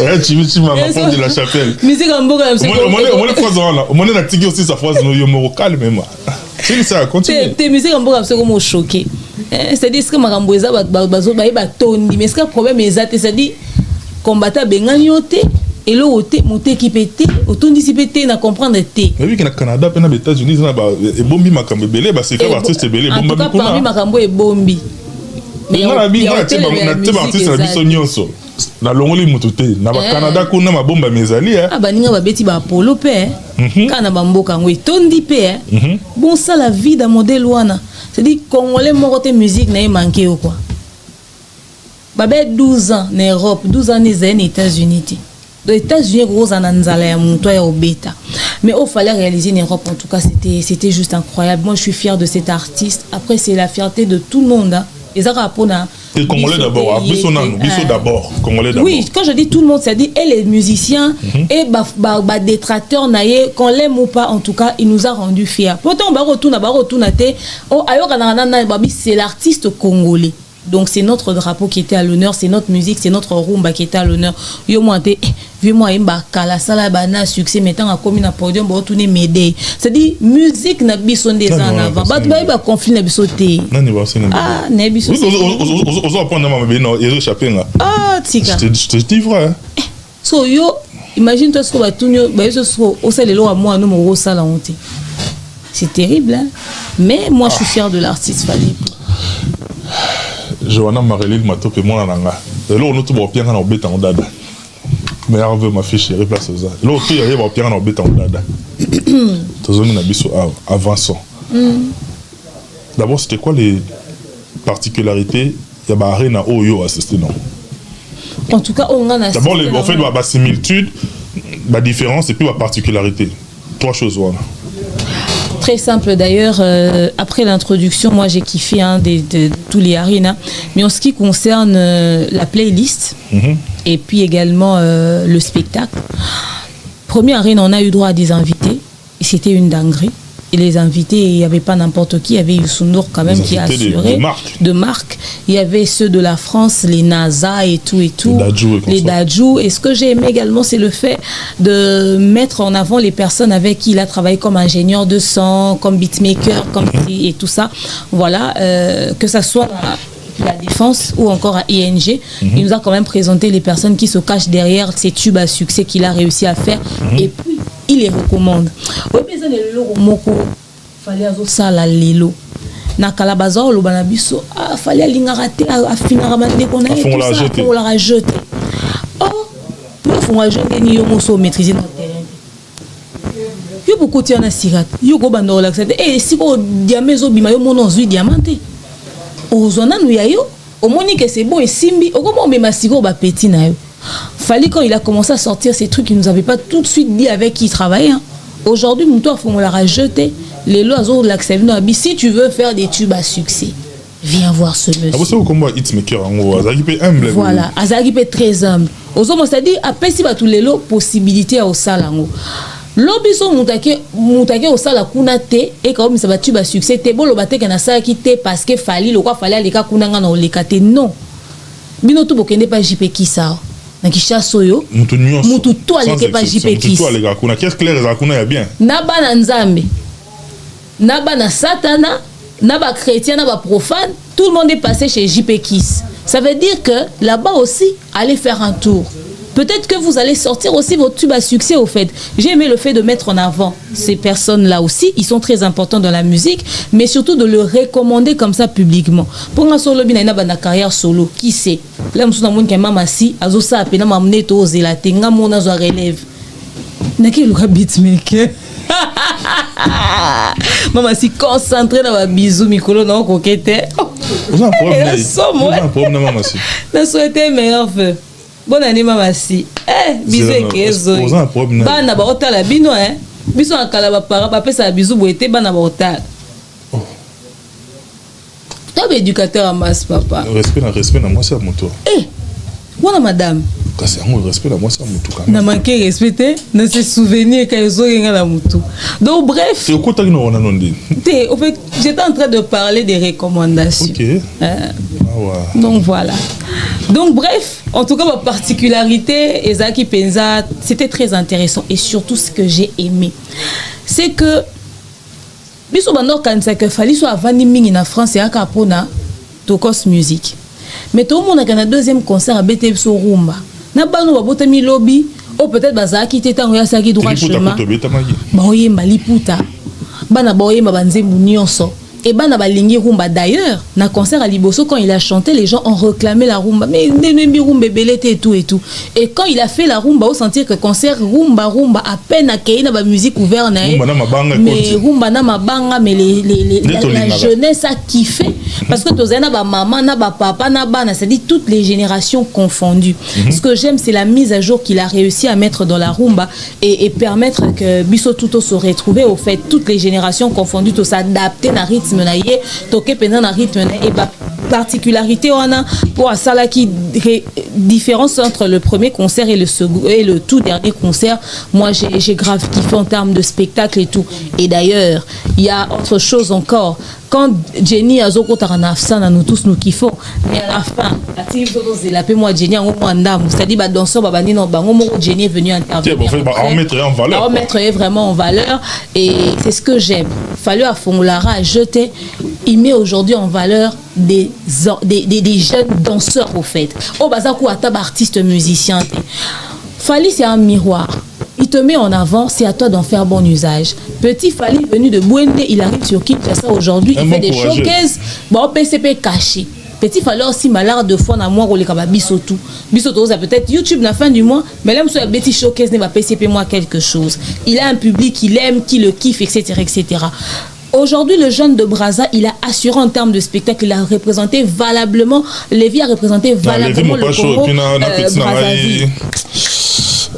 Ouais, tu m'as rappelé de la chapelle. Musique en boga c'est on est phrase là. On est na tiki aussi sa phrase no yo moro calme. C'est ça continue. Tes musiques en boga c'est comme choqué. C'est-à-dire que makambo eza bazo ba tondi mais ce que problème exact c'est-à-dire combattre bengani oté et le oté monter qui pété autondi si pété na comprendre té. Mais oui que na Canada pe na États-Unis na ba e bombi makambo belé ba c'est fait artiste belé bomba bi kuna. Parmi makambo e bombi. Mais on a bien na te artiste na biso nyonso. Na longoli mututé na ba Canada kuna ma bomba mezali hein. Baninga ba beti ba Apollo pe. Kana ba mboka ngwe tondi pe. Bon ça la vie d'un modèle wana. C'est-à-dire congolais moroté musique n'a manqué ou quoi. Babé 12 ans en Europe, 12 ans aux États-Unis. Les États-Unis, gros en Anzala, et au bêta. Mais il fallait réaliser en Europe, en tout cas, c'était juste incroyable. Moi, je suis fière de cet artiste. Après, c'est la fierté de tout le monde. Hein. Et Congolais d'abord, Bisso d'abord, Congolais d'abord. Oui, quand je dis tout le monde, c'est-à-dire et les musiciens et détracteurs, qu'on l'aime ou pas, en tout cas, il nous a rendu fiers. Pourtant, c'est l'artiste congolais. Donc c'est notre drapeau qui était à l'honneur, c'est notre musique, c'est notre rumba qui était à l'honneur. Yo moi vu-moi imba kala sala bana succès mettant à commun à podium bo tourner m'aider. C'est-à-dire musique na biso des en avant. Ba conflit na biso té. Ah, na biso. On apprendre ma bébé non, il échappé là. Ah, tika. Je te dis vrai. So yo imagine toi ce qu'on va tourner ba yo so au sel lo à moi nous mo sala honte. C'est terrible hein. Mais moi je suis fier de l'artiste Fally. Johanna Maréline Matope moi nanga. Et là on nous tout bien na obeta ndada. Mais Hervé ma fille chérie place ça. Là tout y a bien na obeta ndada. Tozoni na biso avançons. D'abord c'était quoi les particularités ya ba arena oyo assisté non. En tout cas on a assisté. D'abord en fait la similitude, la différence et puis la particularité. Trois choses voilà. Très simple d'ailleurs, après l'introduction, moi j'ai kiffé de tous les arenas, mais en ce qui concerne la playlist et puis également le spectacle, première arena on a eu droit à des invités et c'était une dinguerie. Et les invités, il n'y avait pas n'importe qui, il y avait Youssou N'Dour quand même qui a assuré de marque. Il y avait ceux de la France, les NASA et tout. Les Dadju. Et ce que j'ai aimé également, c'est le fait de mettre en avant les personnes avec qui il a travaillé comme ingénieur de son, comme beatmaker, et tout ça. Voilà, que ça soit la Défense ou encore à ING, il nous a quand même présenté les personnes qui se cachent derrière ces tubes à succès qu'il a réussi à faire. Et puis, il les recommande. Fallait ça la lelo na kalabaza lo banabiso fallait lingaraté a finira mande qu'on a on l'a rejeté. Oh nous font jeter ni yo moso maîtriser notre terrain. Yo beaucoup tiens na sirat yo go bando la et si ko diamezo bima yo mono zui diamanté ozona nu ya yo au moni que c'est bon et simbi au comment me masiko ba petit na yo. Fallait quand il a commencé à sortir ces trucs il nous avait pas tout de suite dit avec qui il travaillait hein. Aujourd'hui, on l'a rejeté. Les lois ont l'accepté. Si tu veux faire des tubes à succès, viens voir ce monsieur. Voilà, Azaki est très humble. Aujourd'hui, c'est-à-dire, après, si tous les lots, possibilité au salango. L'obiso moutake au sala kuna te et comme ça va tube à succès, te bon le batte kana sa qui te parce que fallait le quoi fallait aller ka kuna nga na olekate non. Bino tout bokende pas JP qui ça. Na kisha soyo mutu to aleke pa JP Kiss qu'est-ce que les akuna ya bien na bana nzambe na bana satana na ba chrétien na ba profane tout le monde est passé chez JP Kiss. Ça veut dire que là-bas aussi allez faire un tour. Peut-être que vous allez sortir aussi votre tube à succès au fait. J'ai aimé le fait de mettre en avant ces personnes-là aussi. Ils sont très importants dans la musique, mais surtout de le recommander comme ça publiquement. Pour un solo, bina na carrière solo. Qui sait? Là, je suis dans mon mama si, azo sa apena mamne to zelate, nga mona zo relève. Naki le beatmaker. Maman si concentré dans ma bisou mikolo na kokete. Vous avez un problème maman si. Na souhaiter meilleur vœu. Bonne année maman si. Bisou kezo. Bana ba otala bino biso akala ba para ba pesa bisou boete bana ba otala. Toi éducateur à masse papa. Respect na moi c'est à mon tour. Voilà madame. C'est un respect na moi c'est à mon tour quand même. Na manqué respecter, na se souvenir quand zo nga la mutu. Donc bref. C'est quoi t'as non non dit. En fait, j'étais en train de parler des recommandations. OK. Donc voilà. Donc bref, en tout cas ma particularité Ezaki Penza, c'était très intéressant et surtout ce que j'ai aimé, c'est que biso bandor kanisa que fali soit avandi mingi na France et akapona Tokos Music. Mais tout le monde a un deuxième concert à BT so rumba. Na bano ba botami lobby ou peut-être bazaki tetango ya saki droit chemin. Ba oyemba liputa. Bana ba oyemba banzembu nyonso. Et ben na balingi rumba d'ailleurs, na concert à Liboso quand il a chanté, les gens ont réclamé la rumba, mais Nembi rumba belete et tout et tout. Et quand il a fait la rumba, on sentir que concert rumba à peine accueilli na ba musique ouverte na mais rumba na mabanga mais la jeunesse a kiffé parce que tozana ba maman na ba papa na bana, c'est-à-dire toutes les générations confondues. Ce que j'aime c'est la mise à jour qu'il a réussi à mettre dans la rumba et permettre que biso tout se retrouver au fait toutes les générations confondues to s'adapter na rythme na yé toke pendant na rythme na et ba particularité on a pour ça qui différence entre le premier concert et le second et le tout dernier concert. Moi j'ai grave kiffé en termes de spectacle et tout. Et d'ailleurs il y a autre chose encore. Quand Jenny a zoko taranafsa nous tous nous kiffons, mais à la fin la paix moi Jenny en mandam, c'est-à-dire bah danseur bah bandi non bah Jenny est venu intervenir. On mettrait en valeur. On mettrait vraiment en valeur et c'est ce que j'aime. Fallu à Fongolara à jeter, il met aujourd'hui en valeur des jeunes danseurs au fait. Au bazakou atab artiste musicien. Fali c'est un miroir. Il te met en avant, c'est à toi d'en faire bon usage. Petit Fali venu de Bouende, il arrive sur Kinshasa aujourd'hui, il fait des showcases, bon PCP caché. Petit Fali aussi malade de fois na moi rolé kaba bisotou. Bisotou ça peut-être YouTube la fin du mois, mais là monsieur petit showcase ne va PCP moi quelque chose. Il a un public qu'il aime, qui le kiffe, etc. etc. Aujourd'hui, le jeune de Brazza, il a assuré en termes de spectacle, il a représenté valablement, Lévi a représenté valablement le Congo Brazzaville.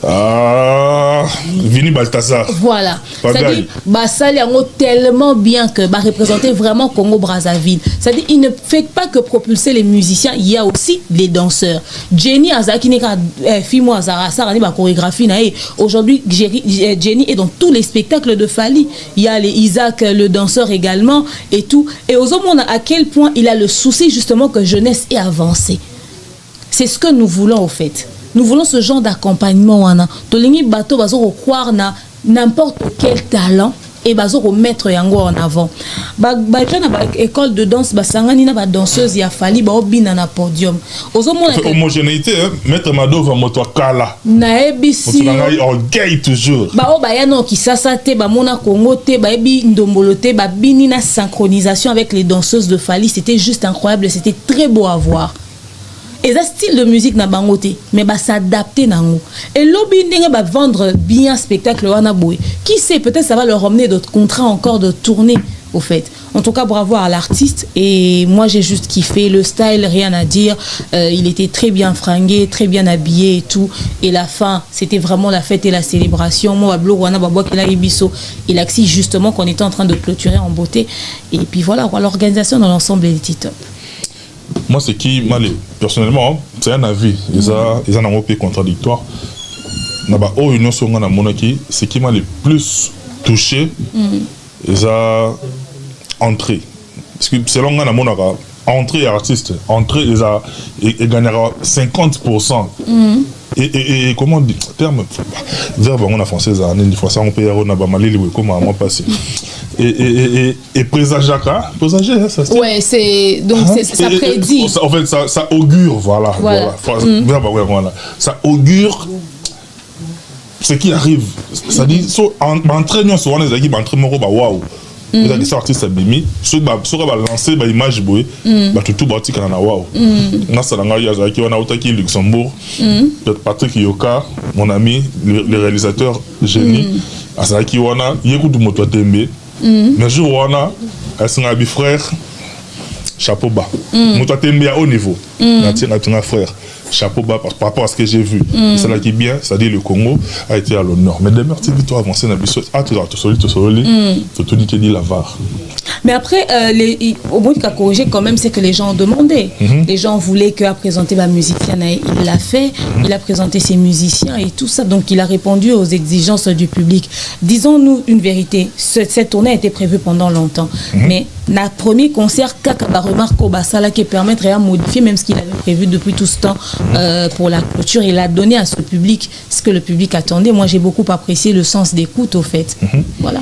Ah, Vini Balthazar. Voilà. C'est-à-dire, Bassal est tellement bien que représenter vraiment Congo Brazzaville. C'est-à-dire, il ne fait pas que propulser les musiciens, il y a aussi les danseurs. Jenny Azaki neka fimo Azara Sarani ba chorégraphie na. Aujourd'hui, Jenny est dans tous les spectacles de Fali. Il y a les Isaac le danseur également et tout. Et aux hommes, on a à quel point il a le souci justement que jeunesse est avancée. C'est ce que nous voulons au fait. Nous voulons ce genre d'accompagnement. Tolingi bateau bazo croire na n'importe quel talent et bazo mettre yango en avant. Ba école de danse basangani na ba danseuse ya Fali ba obina na podium. Homogénéité mettre Mado va moto kala. Na ebisi. Orgueil toujours. Ba o ba ya no kisasa te ba mona Congo te ba ebi ndombolo te ba bini na synchronisation avec les danseuses de Fali, c'était juste incroyable, c'était très beau à voir. Et ça style de musique na bangoté mais bah s'adapter nango et lobby ndenge va vendre bien spectacle wana boy qui sait peut-être ça va leur emmener d'autres contrats encore de tournée au fait. En tout cas bravo à l'artiste et moi j'ai juste kiffé le style, rien à dire, il était très bien fringué, très bien habillé et tout et la fin c'était vraiment la fête et la célébration. Moi blo wana babwa kila ibiso il a axi justement qu'on était en train de clôturer en beauté et puis voilà l'organisation dans l'ensemble était top. Moi, c'est qui, personnellement, c'est un avis. Ils ont un peu contradictoire. C'est qui m'a le plus touché. Ils ont entré. Parce que selon moi, entrée artiste, entrée, ils gagnera 50%. Et comment on dit terme verbe en français une fois ça on peut y avoir comment passer et présager ça ouais c'est donc ça prédit en fait ça augure voilà ça augure ce qui arrive ça dit entraînement souvent les équipes entraînement waouh vous avez des artistes abîmés ceux qui vont lancer des images boy tout bâti quand on a waouh na salanga ya qui on a otaki Luxembourg Patrick Yoka mon ami le réalisateur génie asaki wana yekudu moto tembe mais jour wana asinga bi frère chapeau bas moto tembe à haut niveau na frère chapeau bas par rapport à ce que j'ai vu c'est là qui est bien c'est-à-dire le Congo a été à l'honneur mais demain petite victoire avancée na biso tout dit la VAR. Mais après au bout de corriger quand même c'est que les gens ont demandé les gens voulaient qu'il présenter ma musicienne il l'a fait il a présenté ses musiciens et tout ça donc il a répondu aux exigences du public. Disons-nous une vérité cette tournée a été prévue pendant longtemps mais le premier concert Kaka remarque au Bassala qui permettrait de modifier même ce qu'il avait prévu depuis tout ce temps pour la clôture il a donné à ce public ce que le public attendait. Moi j'ai beaucoup apprécié le sens d'écoute au fait voilà.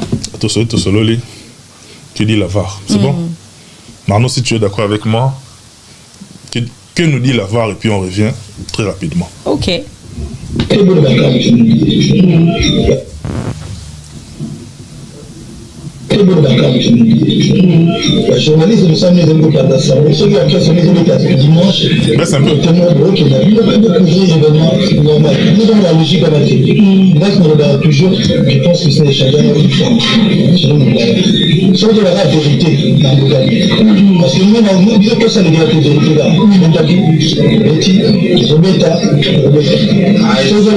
Tu dis la VAR, c'est bon? Marno, si tu es d'accord avec moi, que nous dit la VAR et puis on revient très rapidement. Ok. vérité de Dakar. Les journalistes de ça, nous avons pas d'assemblée. Ceux qui ont fait ce dimanche, c'est un peu. Il n'y a pas de projet événement normal. Nous avons la logique à la télé. Là, on regarde toujours, je pense que c'est les chagrin une fois. Sauf que la vérité dans le cas. Parce que nous, on a dit que ça, les gars, la vérité là. On a dit, Betty, Roberta, sauf que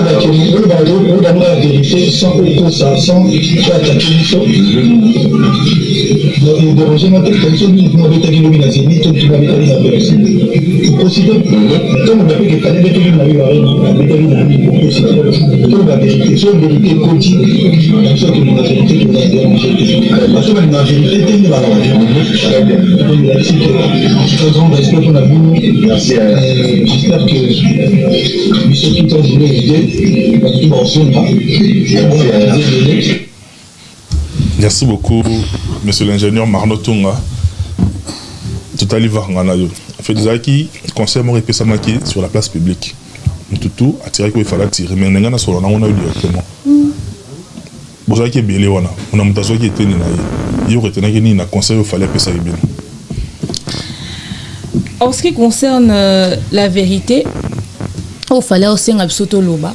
la vérité sans ça, sans attaquer les choses. Donc, déranger ma tête, comme ça, nous avons été illuminés, ni tout le monde a été illuminé. C'est possible. Quand on a fait que fallait mettre une la vérité, c'est une vérité quotidienne. Comme ça, que la vérité qui va déranger. Parce que la vérité, c'est une valeur. Merci que grand respect pour la vie. Merci. J'espère que ceux qui t'ont joué l'idée, parce qu'ils vont se Merci beaucoup, monsieur l'ingénieur Marno Tunga. Tout à l'heure, on fait des acquis, conseil m'a répété sur la place publique. Tout attirer qu'il fallait tirer, mais on a sur on a eu directement. Vous savez qu'il est bien, on a monté qui était il y aurait été un conseil il fallait que ça aille bien. En ce qui concerne la vérité, il fallait aussi un absolument loba.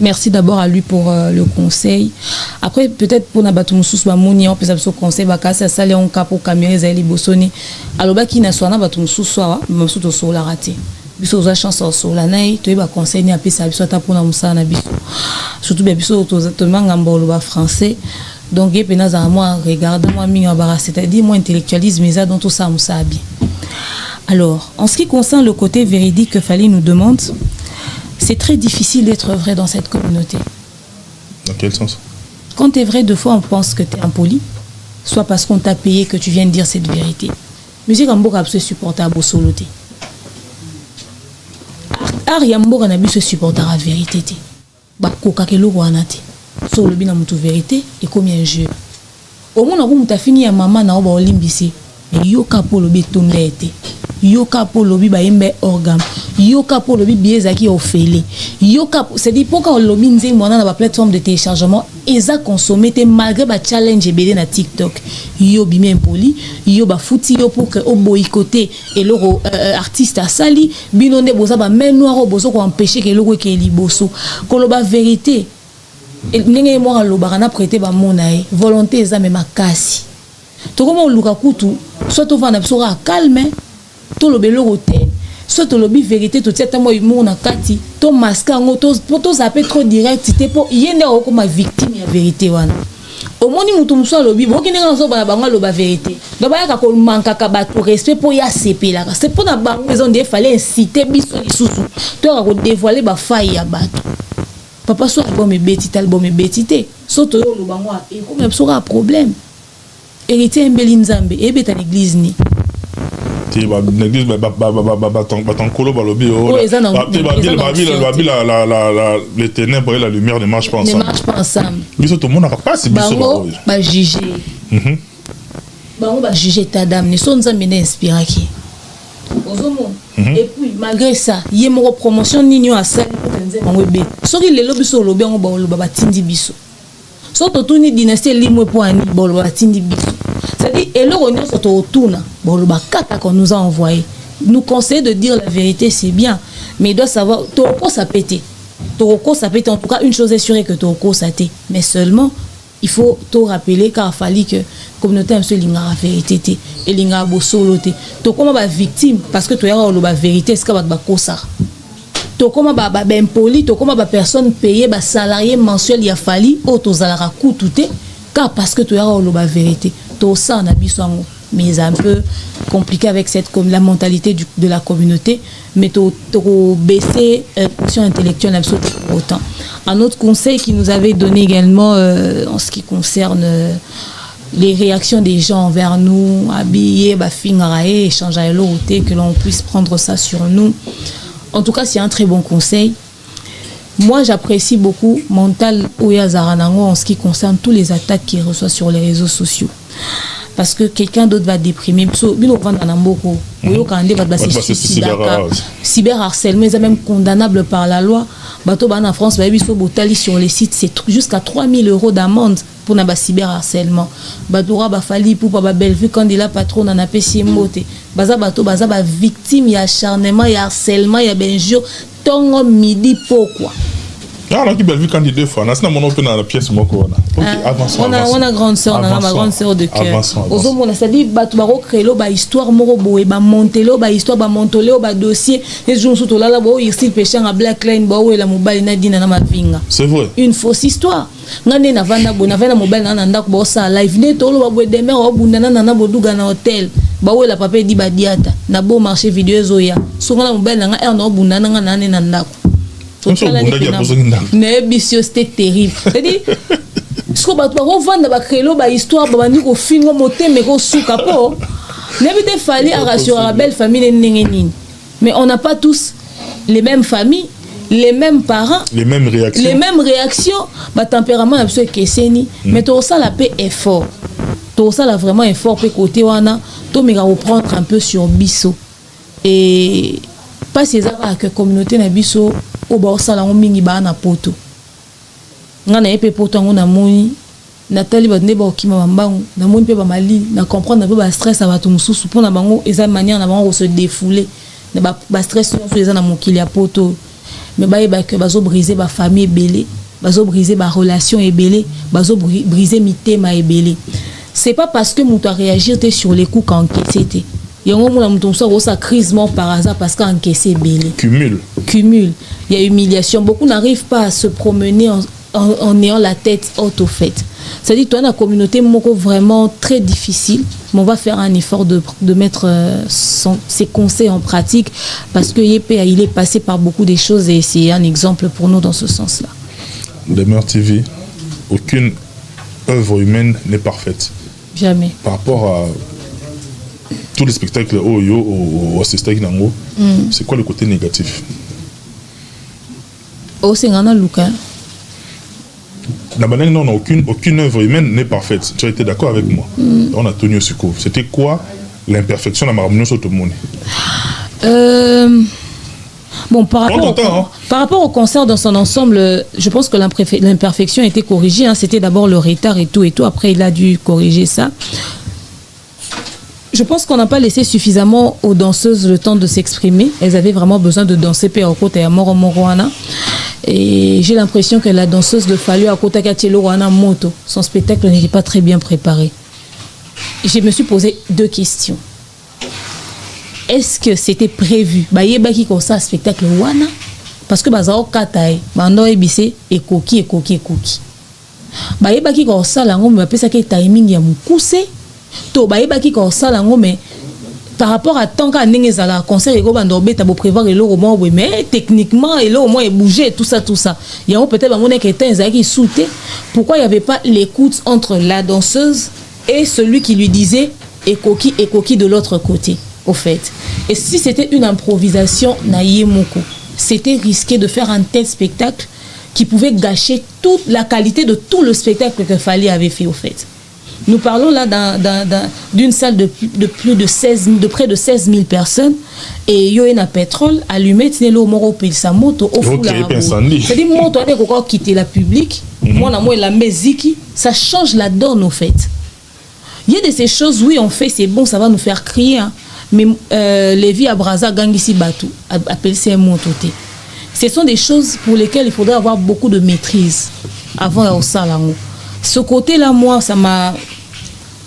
Merci d'abord à lui pour le conseil. Après, peut-être pour Nabatou Moussous, Bamouni, on peut faire ce conseil, Bakasa, Salé, on capo, Camille, Zali, Bossoni. Alors, Baki n'a soit Nabatou Moussous, soit, Moussous, au la raté. Biso, aux chances, sur la naï, tu es conseil, ni à pisa, biso, tapo, na moussa, na biso. Surtout, biso, tout le monde français. Donc, il y a un moi, regarde-moi, c'est-à-dire, moi, intellectualisme, mais ça, dans tout ça, moussa, bien. Alors, en ce qui concerne le côté véridique que Fali nous demande, c'est très difficile d'être vrai dans cette communauté. Dans quel sens? Quand tu es vrai, deux fois on pense que tu es impoli, soit parce qu'on t'a payé que tu viens de dire cette vérité. Musique en bourg absolument supportable au solo. Art yambour en abus se supporter la vérité. Bah coca que l'eau anate. Sur le bien mutu vérité et combien un jeu. Au moins on a fini à maman na oba olimbisi. Mais yo kapo lobi tonde été. Yo kapo lobi ba yembe organe. Yo kapo lobi biezaki ofele. Yo kapo c'est dit pourquoi lobi nzeng mona na ba plateforme de téléchargement eza consommé te malgré ba challenge BD na TikTok. Yo bimi impoli, yo ba fouti yo pour que o boycotter et le artiste a sali binonde boza ba main noire bozo ko empêcher que loko ke liboso. Koloba vérité. Ndenge moi lo barana prêter ba monae volonté eza même makasi. To comment luka kutu soit to vana sera calme to lo belo roté soit to lobi vérité to tiata moi mo na kati to masque ngo to zapper trop direct te po yende o comme victime ya vérité wana au moni mutu muso lobi bo kine nga so bana bango lo ba vérité do ba ka ko manka ka ba to respect po ya CP la c'est pour na bango ils ont des fallait inciter biso lisusu to ka ko dévoiler ba faille ya bato papa so bon me beti tal bon me betité so to lo bango et comme sera problème héritier mbeli nzambe ebeta l'église ni ti ba l'église ba ton kolo ba lobi o les ténèbres et la lumière ne marchent pas ensemble. Ne marchent pas ensemble. Biso tout le monde n'a pas si biso ba juger. Ba juger ta dame ne sont nzambe na inspiré qui. Et puis malgré ça, il y a une promotion nino à ça pour nzambe. Soki lelo biso lobi ngo ba ba tindi biso. Soto tuni dynastie limwe poani bolo batindi biso. C'est-à-dire et le rognon soto tuna bolo bakata qu'on nous a envoyé. Nous conseille de dire la vérité c'est bien, mais il doit savoir toko ça péter. Toko ça péter en tout cas une chose est sûre que toko ça té, mais seulement il faut te rappeler car fallu que communauté monsieur linga la vérité et linga bosolo té. Toko ma ba victime parce que toi ya la vérité est-ce que ba kosa. Comment ba impoli, comment ba personne payée, ba salarié mensuel y a fallu auto zalara coûté car parce que tu as la vérité. Tout ça on a bisango mais c'est un peu compliqué avec cette comme la mentalité de la communauté mais to baisser question intellectuelle absolument autant. Un autre conseil qui nous avait donné également en ce qui concerne les réactions des gens envers nous, habillés, ba fingarae, échanger l'eau que l'on puisse prendre ça sur nous. En tout cas, c'est un très bon conseil. Moi, j'apprécie beaucoup Mental Oya Zaranango en ce qui concerne tous les attaques qu'il reçoit sur les réseaux sociaux. Parce que quelqu'un d'autre va déprimer. Cyberharcèlement, c'est même condamnable par la loi. bato ba en France ba biso botali sur les sites c'est jusqu'à 3000 € d'amende pour na ba cyberharcèlement bato ba fali pour ba Bellevue quand il a patron na pesi mbote baza bato baza ba victime ya acharnement ya harcèlement ya benjure tongo midi pourquoi. Ah, on a qui Bellevue candidat fois. On a mon open dans la pièce moko na. OK, avançons. On a grande sœur, on a ma grande sœur de cœur. Ozo mona ça dit batu ba créer ba histoire moko boé ba montelo ba histoire ba montoleo ba dossier et jour surtout là bo il péché en black line ba ou la mobile na dina na mavinga. C'est vrai. Une fausse histoire. Ngane na vanda bo na vanda mobile na ndako bo sa live ne to lo ba bo demer o bundana na boduga na hotel. Ba ou la papa di ba diata na bo marché vidéo zoya. So na mobile na nga na bundana na na ndako. Mais bisio c'était terrible. C'est-à-dire ce que bato ba vendre ba créer ba histoire ba bandi ko fingo moté mais ko souka po. N'avait fallu rassurer la belle famille nengeni. Mais on n'a pas tous les mêmes familles, les mêmes parents, les mêmes réactions, ba tempérament absolument keseni, mais tout ça la paix est fort. Tout ça là vraiment est fort pe côté wana, to mega reprendre un peu sur biso. Et pas ces arts que communauté na biso o ba osala ngo mingi ba na poto ngana epe poto ngo na moni natali ba ne ba okima bambango na moni pe ba mali na comprendre pe ba stress aba tumususu pona bango eza manière na bango se défouler na ba stress so eza na mokili ya poto mais ba yeba que bazo briser ba famille belé bazo briser ba relation ebelé bazo briser mitema ebelé c'est pas parce que muto a réagir sur les coups qu'encaissé té yango mona muto so sa crise mort par hasard parce qu'encaissé belé cumule. Il y a humiliation. Beaucoup n'arrivent pas à se promener en ayant la tête haute au fait. C'est-à-dire que toi, dans la communauté, moko vraiment très difficile. Mais on va faire un effort de mettre ses conseils en pratique parce que Yépé, il est passé par beaucoup de choses et c'est un exemple pour nous dans ce sens-là. Demeure TV, aucune œuvre humaine n'est parfaite. Jamais. Par rapport à tous les spectacles au spectacle Nango, c'est quoi le côté négatif? Oh, c'est un Luca. Non, aucune œuvre humaine n'est parfaite. Tu as été d'accord avec moi. On a tenu au secours. C'était quoi l'imperfection dans ma réunion sur tout le monde? Bon, par rapport au concert dans son ensemble, je pense que l'imperfection a été corrigée. Hein. C'était d'abord le retard et tout. Après, il a dû corriger ça. Je pense qu'on n'a pas laissé suffisamment aux danseuses le temps de s'exprimer. Elles avaient vraiment besoin de danser Péokota et Moro Moroana. Et j'ai l'impression que la danseuse de Fallu à Kota Katielo Wana Moto, son spectacle n'était pas très bien préparé. Je me suis posé deux questions. Est-ce que c'était prévu? Yebaki comme ça spectacle Wana parce que Bazao Katae, Bando Ebise et Koki. Yebaki comme ça la ngombe appelle ça que timing ya mukuse. To bayebaki ko sala ngome par rapport à tant qu'à n'engezala conseil ego bandobe tabo prévoir et au moins oui mais techniquement et au moins bouger tout ça il y a peut-être un qui était qui sauté pourquoi il y avait pas l'écoute entre la danseuse et celui qui lui disait et coquille de l'autre côté au fait et si c'était une improvisation na yemoko c'était risqué de faire un tel spectacle qui pouvait gâcher toute la qualité de tout le spectacle que Fally avait fait au fait. Nous parlons là d'une salle de près de 16 000 personnes et il y a un pétrole allumé, il y a sa moto au fou la c'est-à-dire moto avec encore quitter la public, moi la musique, ça change la donne au fait. Il y a de ces choses oui on fait c'est bon ça va nous faire crier hein. Mais Lévi Abraza Gangisi Batou appelle ça un mototé. Ce sont des choses pour lesquelles il faudrait avoir beaucoup de maîtrise avant la salango. Ce côté-là, moi, ça m'a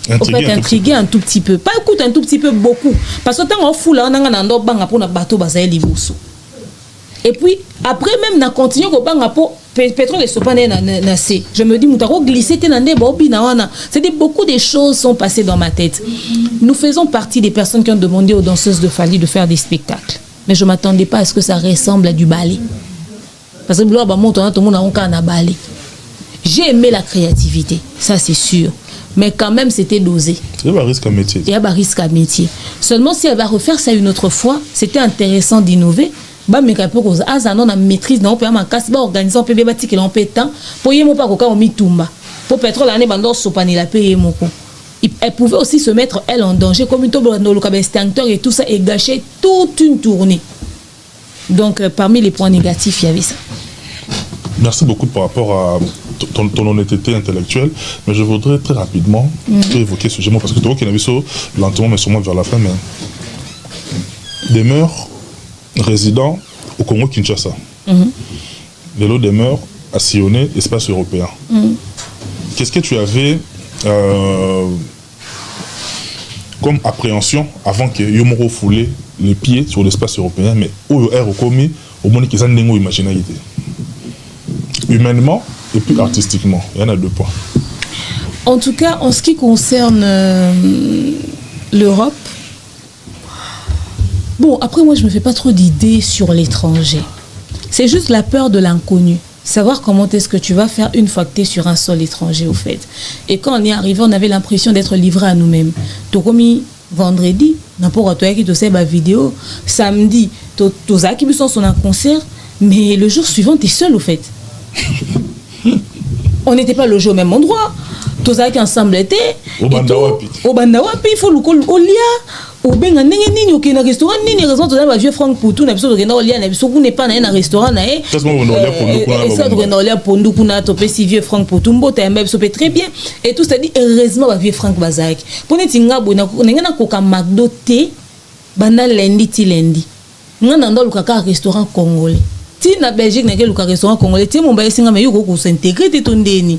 intrigué un tout petit peu. Pas écoute un tout petit peu, beaucoup. Parce que quand on fout là, on a un banga pour bateau basaï libousou. Et puis, après même, on continue au banga pour pétrole et sopané na C. Je me dis, moutaro glisser tenande bobi na wana. C'est-à-dire beaucoup de choses sont passées dans ma tête. Nous faisons partie des personnes qui ont demandé aux danseuses de Fally de faire des spectacles. Mais je ne m'attendais pas à ce que ça ressemble à du ballet. Parce que là, tout le monde a un ballet. J'ai aimé la créativité, ça c'est sûr. Mais quand même, c'était dosé. Il y a un risque à métier. Il y a un risque à métier. Seulement, si elle va refaire ça une autre fois, c'était intéressant d'innover. Mais quand on a maîtrise, on peut organiser, on peut bâtir un peu de temps. Pour y aller, on mitumba. Pour pétrole, elle pouvait aussi se mettre, elle, en danger, comme une extincteur et tout ça, et gâcher toute une tournée. Donc, parmi les points négatifs, il y avait ça. Merci beaucoup par rapport à ton honnêteté intellectuelle, mais je voudrais très rapidement évoquer ce sujet parce que tu vois qu'il y a vu lentement, mais sûrement vers la fin, mais demeure résident au Congo-Kinshasa. Les lots demeurent à sillonner l'espace européen. Qu'est-ce que tu avais comme appréhension avant que Yomoro foulait les pieds sur l'espace européen, mais où est reconnu au monde qui s'en imaginait humainement et puis artistiquement. Il y en a 2 points. En tout cas, en ce qui concerne l'Europe, bon, après moi je me fais pas trop d'idées sur l'étranger. C'est juste la peur de l'inconnu. Savoir comment est-ce que tu vas faire une fois que tu es sur un sol étranger au fait. Et quand on est arrivé, on avait l'impression d'être livré à nous-mêmes. Tokomi vendredi, n'importe quoi qui te sait ma vidéo, samedi, Toza qui me sont sur un concert, mais le jour suivant tu es seul au fait. On n'était pas logés au même endroit. Tous qui ensemble étaient. Au Bandawapi, il faut le lia. Au Benga Nini, au Kena restaurant, Nini, raison de la vieux Franck pour tout, n'absolu de Nolia, n'absolu n'est pas un restaurant. Et ça, de Nolia pour nous, qu'on a topé si vieux Franck pour tout, t'es un même sopé très bien. Et tout ça dit, heureusement, vieux Franck Bazak. Pour les tinga, on a coca McDo thé, banal lundi, ti lundi. On a dans le restaurant congolais. Si na Belgique n'a pas restaurant congolais, ti mon bail singa mais yuko ko s'intégrer te tondeni.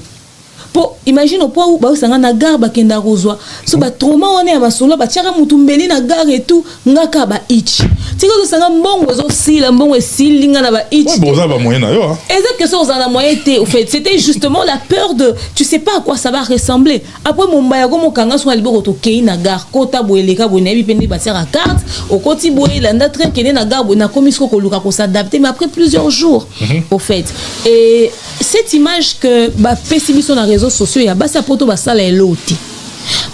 Po imagine au point où ba sanga na gare ba kenda rozwa. So ba trauma on est à basolo ba tiara mutumbeli na gare et tout ngaka ba itch. Ti ko sanga mbongo zo sila mbongo silinga na ba itch. Ouais, bon ça va moyen na yo hein. Exact que ça on a moyen été au fait, c'était justement la peur de tu sais pas à quoi ça va ressembler. Après mon baya ko mo kanga so libero to kei na gare kota boeleka bonebi pendi ba tiara carte au koti boela nda train kene na gare na komisko ko luka ko s'adapter mais après plusieurs jours au fait. Et cette image que ba pessimisme na réseaux sociaux ya basa poto basala eloti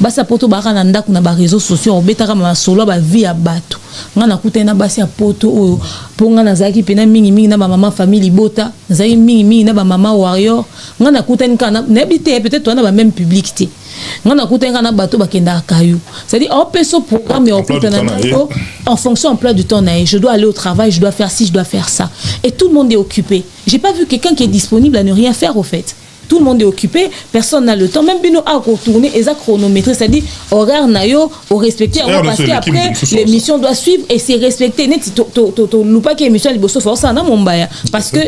basa poto barana ndaku na ba réseaux sociaux obetaka ma solo ba vie ya bato ngana kutena basi ya poto oyo ponga na zaki pena mingi na ba mama famille bota zaki mingi na ba mama warrior ngana kutena kana n'habite peut-être on a ba même publicité ngana kutena na bato bakenda kayu c'est-à-dire on peut ce programme et on kutena en fonction emploi du temps je dois aller au travail, je dois faire ci, je dois faire ça et tout le monde est occupé. J'ai pas vu quelqu'un qui est disponible à ne rien faire au fait. Tout le monde est occupé, personne n'a le temps. Même Bino a retourné et ça chronométré, c'est-à-dire horaire nayo, au respecter, parce qu'après l'émission doit suivre et c'est respecté. Pas que l'émission est forcée à Mombaya parce que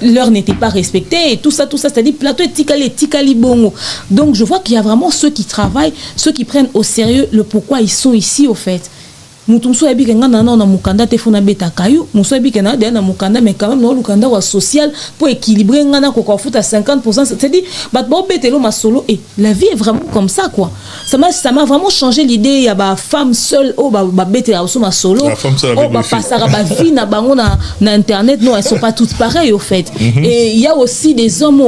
l'heure n'était pas respectée et tout ça, c'est-à-dire plateau tikali bongo. Donc je vois qu'il y a vraiment ceux qui travaillent, ceux qui prennent au sérieux le pourquoi ils sont ici au fait. Mutumso ebi kenga na mukanda te funa beta kayu muso ebi kenga de na mukanda mais quand même no lukanda wa social pour équilibrer ngana ko ko futa 50%, c'est-à-dire bat bo betelo ma solo et la vie est vraiment comme ça quoi. Ça m'a vraiment changé l'idée ya ba femme seule oh ba betela aussi ma solo oh ba pasara ba vie na bango na internet non elles sont pas toutes pareilles au fait. Et il y a aussi des hommes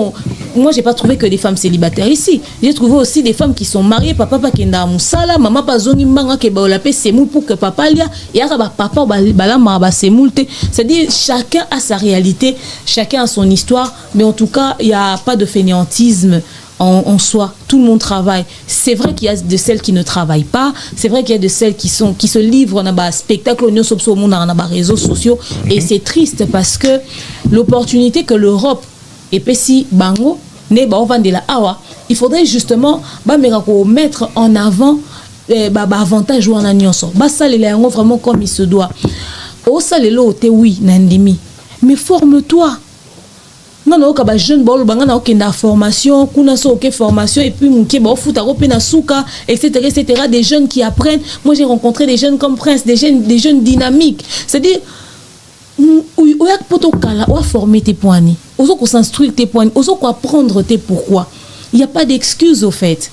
moi j'ai pas trouvé que des femmes célibataires ici. J'ai trouvé aussi des femmes qui sont mariées papa pa kenda musala maman pa zongi mbanga ke ba la pe semou pour que papa lia et araba papa bala ba semoulte. C'est-à-dire chacun a sa réalité, chacun a son histoire mais en tout cas il y a pas de fainéantisme en soi, tout le monde travaille. C'est vrai qu'il y a de celles qui ne travaillent pas, c'est vrai qu'il y a de celles qui se livrent dans un spectacle au monde dans les réseaux sociaux et c'est triste parce que l'opportunité que l'Europe et Pessi Bango ne ba vendre la awa, il faudrait justement mettre en avant avantage ou en agnon. Ça les vraiment comme il se doit. Au salelo te oui nandimi, mais forme-toi. Non ka ba jeune bol banga na okenda formation kuna so ok formation et puis munke ba futa ko pena suka etc. Des jeunes qui apprennent. Moi j'ai rencontré des jeunes comme Prince, des jeunes dynamiques. C'est-à-dire ou yak poto kala ou former tes points, oso ko s'instruire tes points, oso ko apprendre tes pourquoi. Il y a pas d'excuse au fait.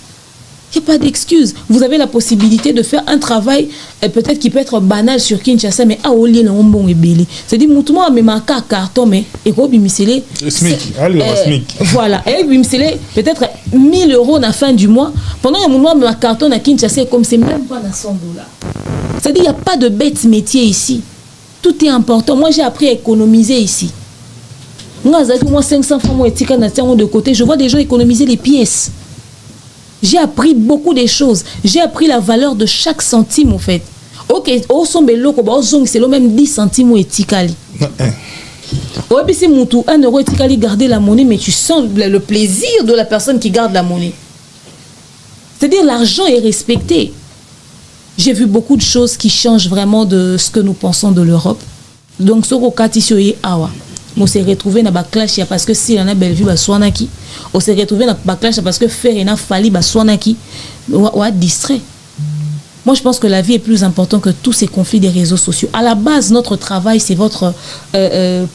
Il n'y a pas d'excuse. Vous avez la possibilité de faire un travail peut-être qui peut être banal sur Kinshasa, mais à Oli, le bon et belé. C'est-à-dire, moi, mais ma carton, mais et quoi, bimissele. Voilà. Et bimissele, peut-être 1000 € à la fin du mois. Pendant un moment, ma carton à Kinshasa, comme c'est même pas à $100. C'est-à-dire, il n'y a pas de bête métier ici. Tout est important. Moi, j'ai appris à économiser ici. Moi, 500 francs, moi, de côté. Je vois des gens économiser les pièces. J'ai appris beaucoup de choses. J'ai appris la valeur de chaque centime, en fait. Ok, au sommet loco, c'est le même 10 centimes ou etikali. Ouais, puis c'est mon tour, 1 euro, tu vas garder la monnaie, mais tu sens le plaisir de la personne qui garde la monnaie. C'est-à-dire, l'argent est respecté. J'ai vu beaucoup de choses qui changent vraiment de ce que nous pensons de l'Europe. Donc, ce qu'on est awa. On s'est retrouvé dans la clash parce que si on a belle vue, on s'est retrouvé dans la clash parce que faire et n'a fallu, on a distrait. Moi, je pense que la vie est plus importante que tous ces conflits des réseaux sociaux. À la base, notre travail, c'est votre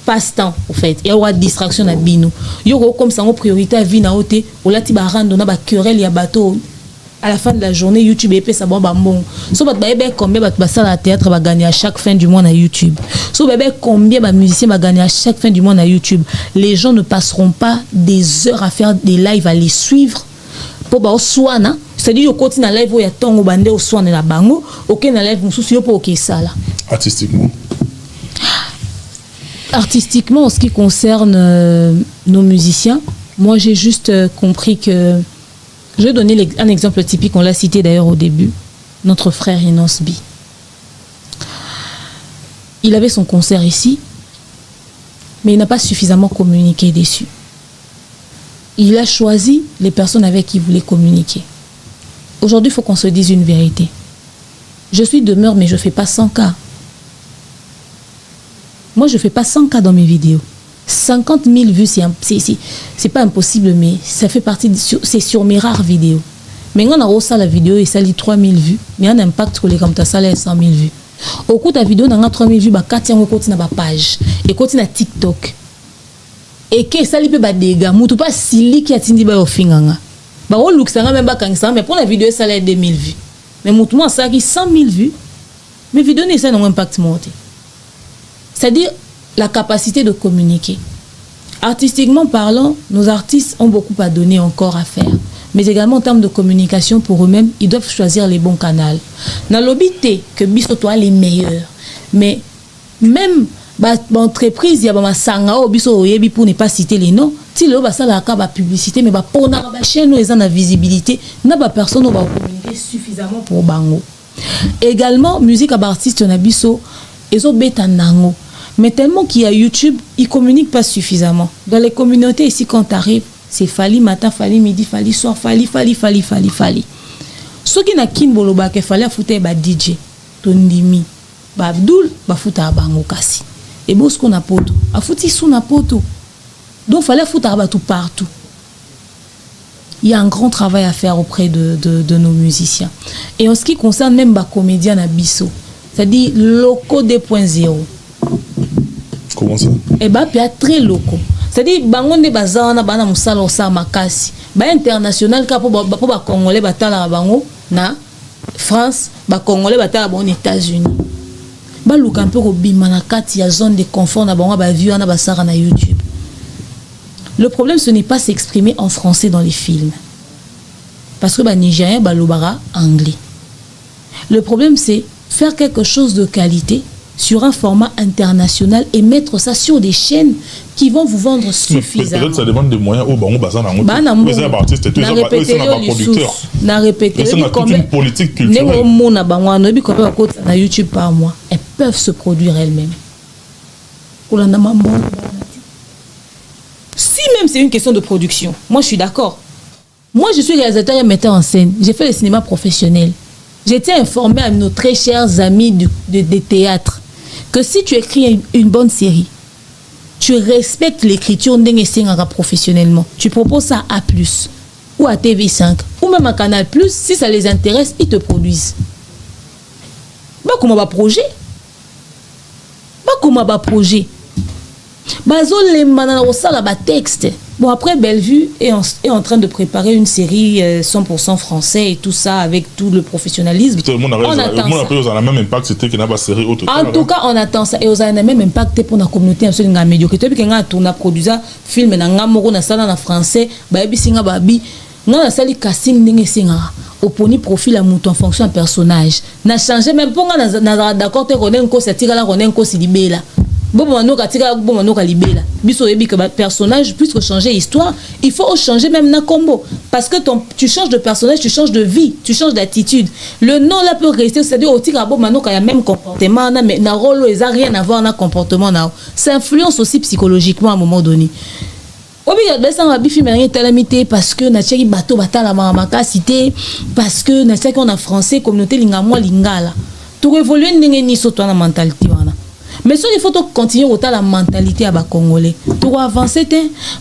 passe-temps, en fait. Il y a une distraction à Bino. Il y a comme ça, une priorité à vie, on a rendre, on a querelle, il y a bateau. À la fin de la journée, YouTube est ça bon. So combien de salles à théâtre va gagner à chaque fin du mois à YouTube. So combien de musiciens va gagner à chaque fin du mois à YouTube. Les gens ne passeront pas des heures à faire des lives à les suivre. Pour ba soana, c'est-à-dire au continue na live où il y a tongo bande au soana na bango, OK na live mususu yo pour OK ça là. Artistiquement, en ce qui concerne nos musiciens, moi j'ai juste compris que je vais donner un exemple typique, on l'a cité d'ailleurs au début, notre frère Inos B. Il avait son concert ici, mais il n'a pas suffisamment communiqué dessus. Il a choisi les personnes avec qui il voulait communiquer. Aujourd'hui, il faut qu'on se dise une vérité. Je suis demeure, mais je ne fais pas 100 cas. Moi, je ne fais pas 100 cas dans mes vidéos. 50 000 vues, c'est pas impossible, mais ça fait partie, c'est sur mes rares vidéos. Mais quand on a la vidéo, et ça lit 3 000 vues, mais il y a un impact sur les comme ça, 100 000 vues. Au cours de la vidéo, on a 3 000 vues, 4 ans, on continue à page, et continue à TikTok. Et que ça lui peut des dégâts, moutou pas si qui a tindi ba ofinganga. Ba on look ça même pas quand mais pour la vidéo ça l'a 2000 vues. Mais moutou moi ça qui 100 000 vues. Mes vidéos ne ça n'ont impact monté. C'est-à-dire la capacité de communiquer. Artistiquement parlant, nos artistes ont beaucoup à donner encore à faire. Mais également en termes de communication pour eux-mêmes, ils doivent choisir les bons canaux. Dans l'obité que biso toi les meilleurs. Mais même entreprise, il y a ma sanga biso yebi pour ne pas citer les noms. Si le basa la ka ba publicité mais ba pour na ba chaîne ils ont la visibilité, n'a pas personne va communiquer suffisamment pour bango. Également musique à artiste na biso ezo beta nango. Mais tellement qu'il y a YouTube, ils communiquent pas suffisamment. Dans les communautés ici quand tu arrives, c'est fali matin, fali midi, fali soir, fali. Ce qui n'a qu'une boloba que fallait foutre ba DJ, Tondimi, ba Abdul, ba fouta bango kasi. Et bon, ce qu'on a poto, a foutu sous na poto. Donc, il fallait foutre tout partout. Il y a un grand travail à faire auprès de nos musiciens. Et en ce qui concerne même les comédiens à Bisso, c'est-à-dire locaux 2.0. Comment ça? Et bien, il y a très locaux. C'est-à-dire, bangonde bazana bana musala osa makasi. Ba international ka pour ba congolais batala bango na France, ba congolais batala bango aux États-Unis. Ba luka mpe ko bima na kati ya zone de confort na bango ba view na ba sara na YouTube. Le problème ce n'est pas s'exprimer en français dans les films. Parce que ba nigérien ba lobara anglais. Le problème c'est faire quelque chose de qualité sur un format international et mettre ça sur des chaînes qui vont vous vendre suffisamment. Peut-être ça demande des moyens au bango bazan na moto. Na répéter une politique culturelle. Na YouTube par mois, elles peuvent se produire elles-mêmes. Si même c'est une question de production, moi je suis d'accord. Moi je suis réalisateur et metteur en scène. J'ai fait le cinéma professionnel. J'étais informé à nos très chers amis des théâtres que si tu écris une bonne série, tu respectes l'écriture professionnellement. Tu proposes ça à A+, ou à TV5, ou même à Canal+, si ça les intéresse, ils te produisent. Bah comment va projet? Texte. Bon, après, Bellevue est en train de préparer une série 100% français et tout ça avec tout le professionnalisme. On attend ça. Même impact, c'était qu'il n'a pas série au total. En tout cas, on attend ça. Et on a même impact pour la communauté absolument médiocre. Depuis qu'on a tourné, produit film en français, on a sali casting n'engé singa. Oponi profil à mouton en fonction de personnage. N'a changé même pour d'accord te connaître ko c'est tigala connaître ko si libela. Bon mano ka tigala bon mano ka libela. biso yebi que personnage puisse changer histoire, il faut changer même na combo parce que tu changes de personnage, tu changes de vie, tu changes d'attitude. Le nom là peut rester, c'est-à-dire au tigabo mano quand il y a même comportement mais na rôle ils a rien à voir na comportement na. Ça influence aussi psychologiquement à un moment donné. Obi besa ma bifi mais rien talamité parce que na tcheki bateau batala mama cité parce que na tcheki on a français communauté lingamwa lingala. Tout évoluer ndenge ni soto na mentalité wana. Mais il faut continuer à la mentalité à Congolais. Pour avancer,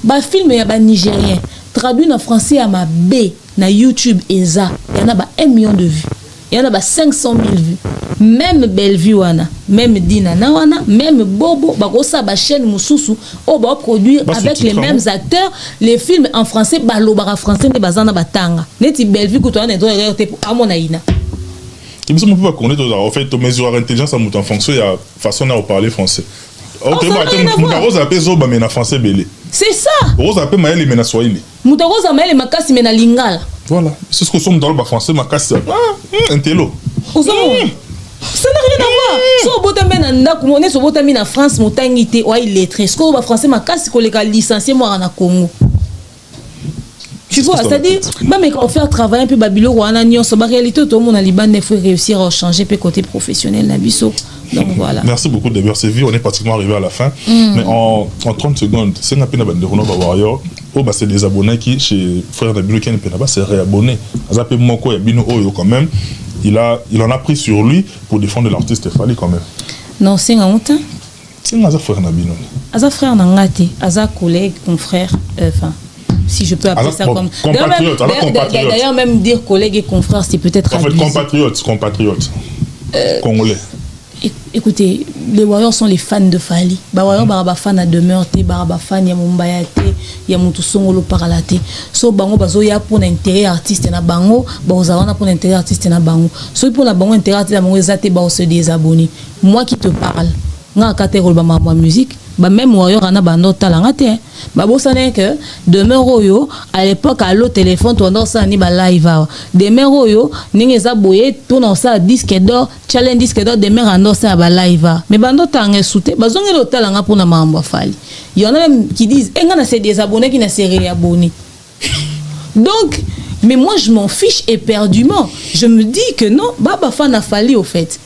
bah film ya ba Nigérien traduit en français à ma B na YouTube ESA. Il y en a 1 million de vues. Il y en a 500 000 vues. Même Bellevue wana, même Dina wana, même Bobo, bah ça ba chaîne mususu, on va produire avec les mêmes acteurs les films en français ba lobara français ne bazana batanga. Neti Bellevue que toi ne doit regarder à mon aïna. Il me semble qu'on peut pas connaître en fait mesurer l'intelligence en fonction de la façon de parler français. Ok, Rose a appelé Zoba mais en français belé. C'est ça. Rose a appelé Maël mais en swahili. Rose a Maël makasi mais en lingala. Voilà, c'est ce que sommes dans le français makasi. Intello. Ça n'a rien à voir. So botami na ndako moné so botami na France motangité wa illettré. Ce que français makasi ko leka licencié moi na Congo. Tu vois, c'est-à-dire, même quand on fait un travail un peu babilo ou en agnon, en réalité, tout le monde a Liban il faut réussir à changer le côté professionnel, Nabiso. Donc voilà. Merci beaucoup de Bersevi. On est pratiquement arrivé à la fin. Mais en 30 secondes, c'est un peu de Renova Warrior. Oh, bah, c'est des abonnés qui, chez Frère Nabilo Ken Penaba, c'est réabonné. Azapé Moko et Bino Oyo quand même. Il en a pris sur lui pour défendre l'artiste Fali quand même. Non, c'est un honte. C'est un Frère Nabilo. Aza frère Nangate, Aza collègue, confrère, enfin. Si je peux appeler ça comme... D'ailleurs, même dire collègue et confrère, c'est peut-être... En fait, compatriotes. Congolais. Écoutez, les Warriors sont les fans de Fali. Les Warriors sont fans de Demeure, les fans de Mumbaya, il y a Moutousongolo Paralate. So, bango bazo ya pour l'intérêt artiste na bango, baozawana pour l'intérêt artiste na bango. So, pour la bango intérêt artiste na bango, ezate bao se désabonner. Moi qui te parle, nga kate rôle ba ma musique. Bah même Warrior ana bando talangate bah bon ça n'est que Demeure Oyo à l'époque à l'autre téléphone tu endors ça ni ba live Demeure Oyo n'ingeza boye tout dans ça disque d'or challenge disque d'or Demeure endors ça ba live mais bando tangé souté bah zonge le talanga pour na mambo Fali il y en a même qui disent et ngana c'est des abonnés qui n'a se réabonné donc mais moi je m'en fiche éperdument je me dis que non baba fan a Fali au fait.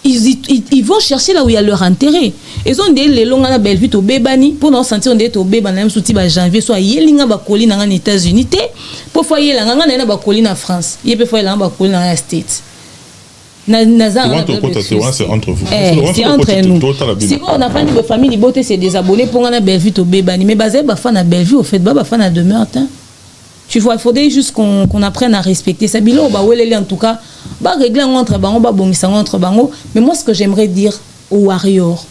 Ils vont chercher là où il y a leur intérêt. Ils ont des les longs à la Bellevue au Bébani pour nous sentir on est au Bébani même souti ba janvier soit yelinga ba colline en États-Unis pour fois yela nganga na ba colline en France il peut fois la ba colline en States c'est entre vous c'est entre nous si on a pas de famille beauté c'est des abonnés pour na Bellevue au Bébani mais basé ba fan à Bellevue au fait ba fan à Demeure. Tu vois, il faudrait juste qu'on apprenne à respecter ça. Bilo, bah, en tout cas, bah, régler entre bango, bah, bongisa entre bango. Mais moi, ce que j'aimerais dire aux Warriors,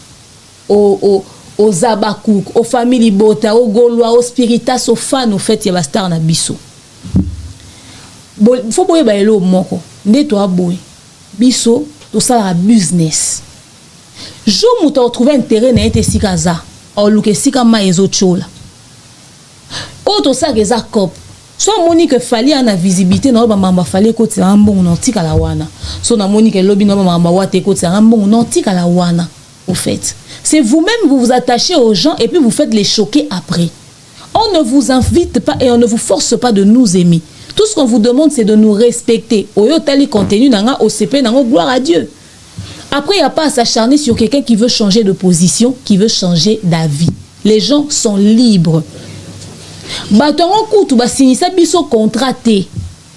aux Zabakouk, aux familles Bota, aux Gaulois, aux Spiritas, aux fans, au fait, il y a star na biso. Il faut boyer bailo moko. Ndé toi boy. Biso, tout ça la business. Jo mouta retrouver intérêt na été sikaza. Or luke sika ma ezo chola. Auto ça geza cop. Soit Monique Fali a la visibilité dans le mamba Fali côté un bon nantique à la wana. Soit na Monique lobby dans le mamba wate côté un bon nantique à la wana. Au fait, c'est vous-même vous vous attachez aux gens et puis vous faites les choquer après. On ne vous invite pas et on ne vous force pas de nous aimer. Tout ce qu'on vous demande c'est de nous respecter. Oyo tali contenu nanga OCP nanga gloire à Dieu. Après il y a pas à s'acharner sur quelqu'un qui veut changer de position, qui veut changer d'avis. Les gens sont libres. Batongo kutu ba sinisa biso contraté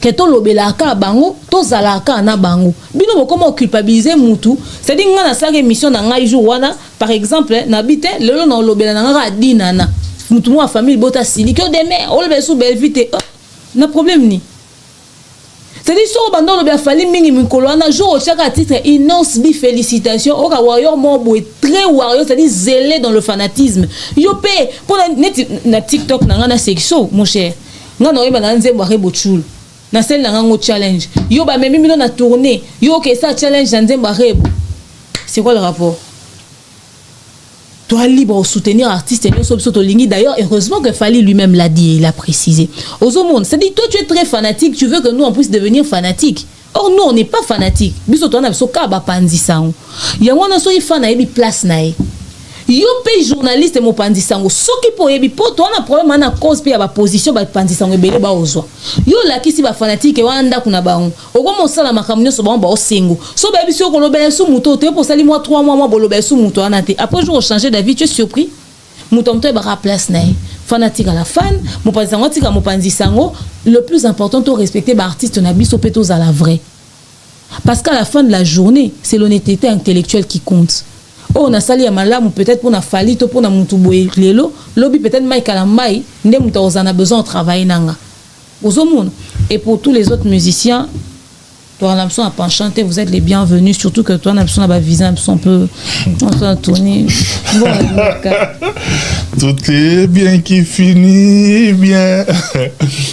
que to lobelaka bango to zalaka na bango bino comment culpabiliser mutu c'est dire nga na sala émission na ngai jour wana par exemple na bité lelo na lobela na nga dinana mutu mo famille bota sili que demain on le sous belle vite na problème ni c'est dire so bando lobela fali mingi mikolo na jour au chaque titre innonce bi félicitations au Warrior mo boy très Warrior c'est dire zélé dans le fanatisme yo pe pour na TikTok na na section mon cher nga no yeba na nzembo rebochul na celle na ngo challenge yo ba même mino na tourner yo que ça challenge na nzembo rebo c'est quoi le rapport toi libre au soutenir artiste et non sur ligne d'ailleurs heureusement que Fali lui-même l'a dit et il a précisé aux monde c'est dit toi tu es très fanatique tu veux que nous on puisse devenir fanatique or nous on n'est pas fanatique biso toi na biso ka ba panzi ça ya wana so ifana ebi place nae yo pe journaliste mo pandisango soki po yebi po to na problème na cause pe ya ba position ba pandisango ebele ba ozwa yo la kisi ba fanatique wanda kuna baon okomo sala makamnyo so ba osengo so ba biso ko lobela su muto te po sali moi 3 mois bo lobela su muto anate après jour changer d'avis tu es surpris muto mto ba place na fanatique à la fan mo pandisango tika mo pandisango le plus important to respecter ba artiste na biso pe to za la vraie parce qu'à la fin de la journée c'est l'honnêteté intellectuelle qui compte. On a sali ya malamu peut-être pour na fali to pour na mutu boye lelo lobi peut-être mai kalambai ndé mutu ozana besoin de travailler nanga ozomona. Et pour tous les autres musiciens toi on a besoin à chanter, vous êtes les bienvenus, surtout que toi on a besoin à viser un peu on peut tourner bon, tout est bien qui finit bien.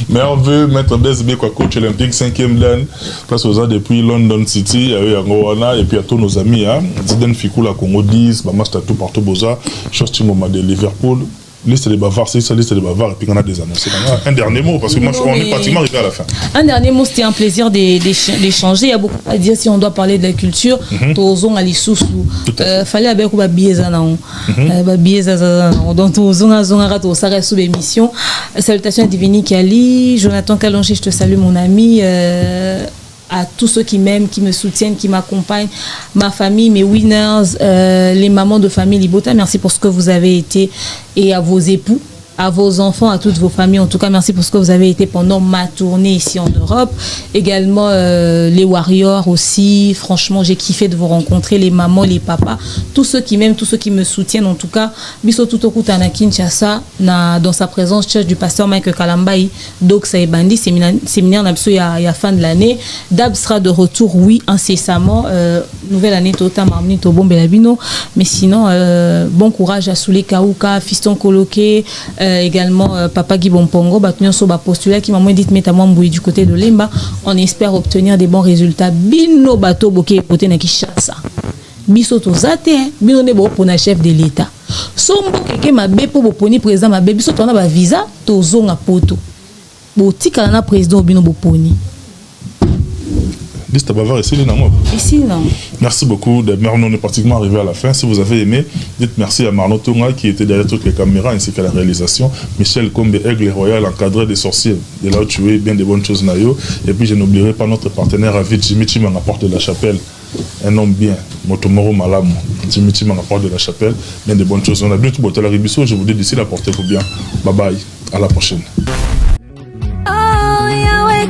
Mais on veut mettre BSB quoi, coach olympique 5e dan place aux ans depuis London City avec Angoana et puis à tous nos amis hein Zidane Fikula Congo 10 Bamas Tatou partout Boza Chostimoma de Liverpool. Liste des bavards, c'est ça, liste des bavards, et puis on a des annonces. Un dernier mot, parce que moi, on est pratiquement arrivé à la fin. Un dernier mot, c'était un plaisir d'échanger. Il y a beaucoup à dire si on doit parler de la culture. Tozon ali sousou. Fallait avec ou babieza non. Babieza donc tozon azonga to ça reste sous émission. Salutations à Divini Kali, Jonathan Kalonji, je te salue mon ami. À tous ceux qui m'aiment, qui me soutiennent, qui m'accompagnent, ma famille, mes winners, les mamans de famille Libota, merci pour ce que vous avez été, et à vos époux, à vos enfants, à toutes vos familles. En tout cas, merci pour ce que vous avez été pendant ma tournée ici en Europe. Également, les Warriors aussi. Franchement, j'ai kiffé de vous rencontrer, les mamans, les papas, tous ceux qui m'aiment, tous ceux qui me soutiennent. En tout cas, Biso Tutokuta na Kinshasa, dans sa présence, church du pasteur Mike Kalambai, donc ça est bandi, séminaire Nabso il y a fin de l'année. Dab sera de retour, oui, incessamment. Nouvelle année, Tota Marmini, Tobon Belabino. Mais sinon, bon courage à Soulé Kauka, Fiston Koloké, également Papa Guy Bompongo, postulat qui m'a dit mettre moi du côté de Lemba. On espère obtenir des bons résultats. Bino bateau boké poté na Kinshasa. Biso to zate, bino ne bo pona chef de l'État. Sombo keke mabe po boponi président mabe biso to na ba visa to zonga poto. Bo tika na président bino boponi. Ici, non. Merci beaucoup. On est pratiquement arrivé à la fin. Si vous avez aimé, dites merci à Marno Tonga qui était derrière toutes les caméras ainsi qu'à la réalisation. Michel Combe, Aigle Royal, encadré des sorciers. De là où tu es, bien des bonnes choses, Nayo. Et puis je n'oublierai pas notre partenaire à vie, Jimmy Chima, à la porte de la chapelle. Un homme bien, Motomoro Malamu, Jimmy Chima, à la porte de la chapelle. Bien des bonnes choses. On a bien tout beau la Ribisso. Je vous dis d'ici là, portez-vous bien. Bye bye. À la prochaine. Oh, Yahweh,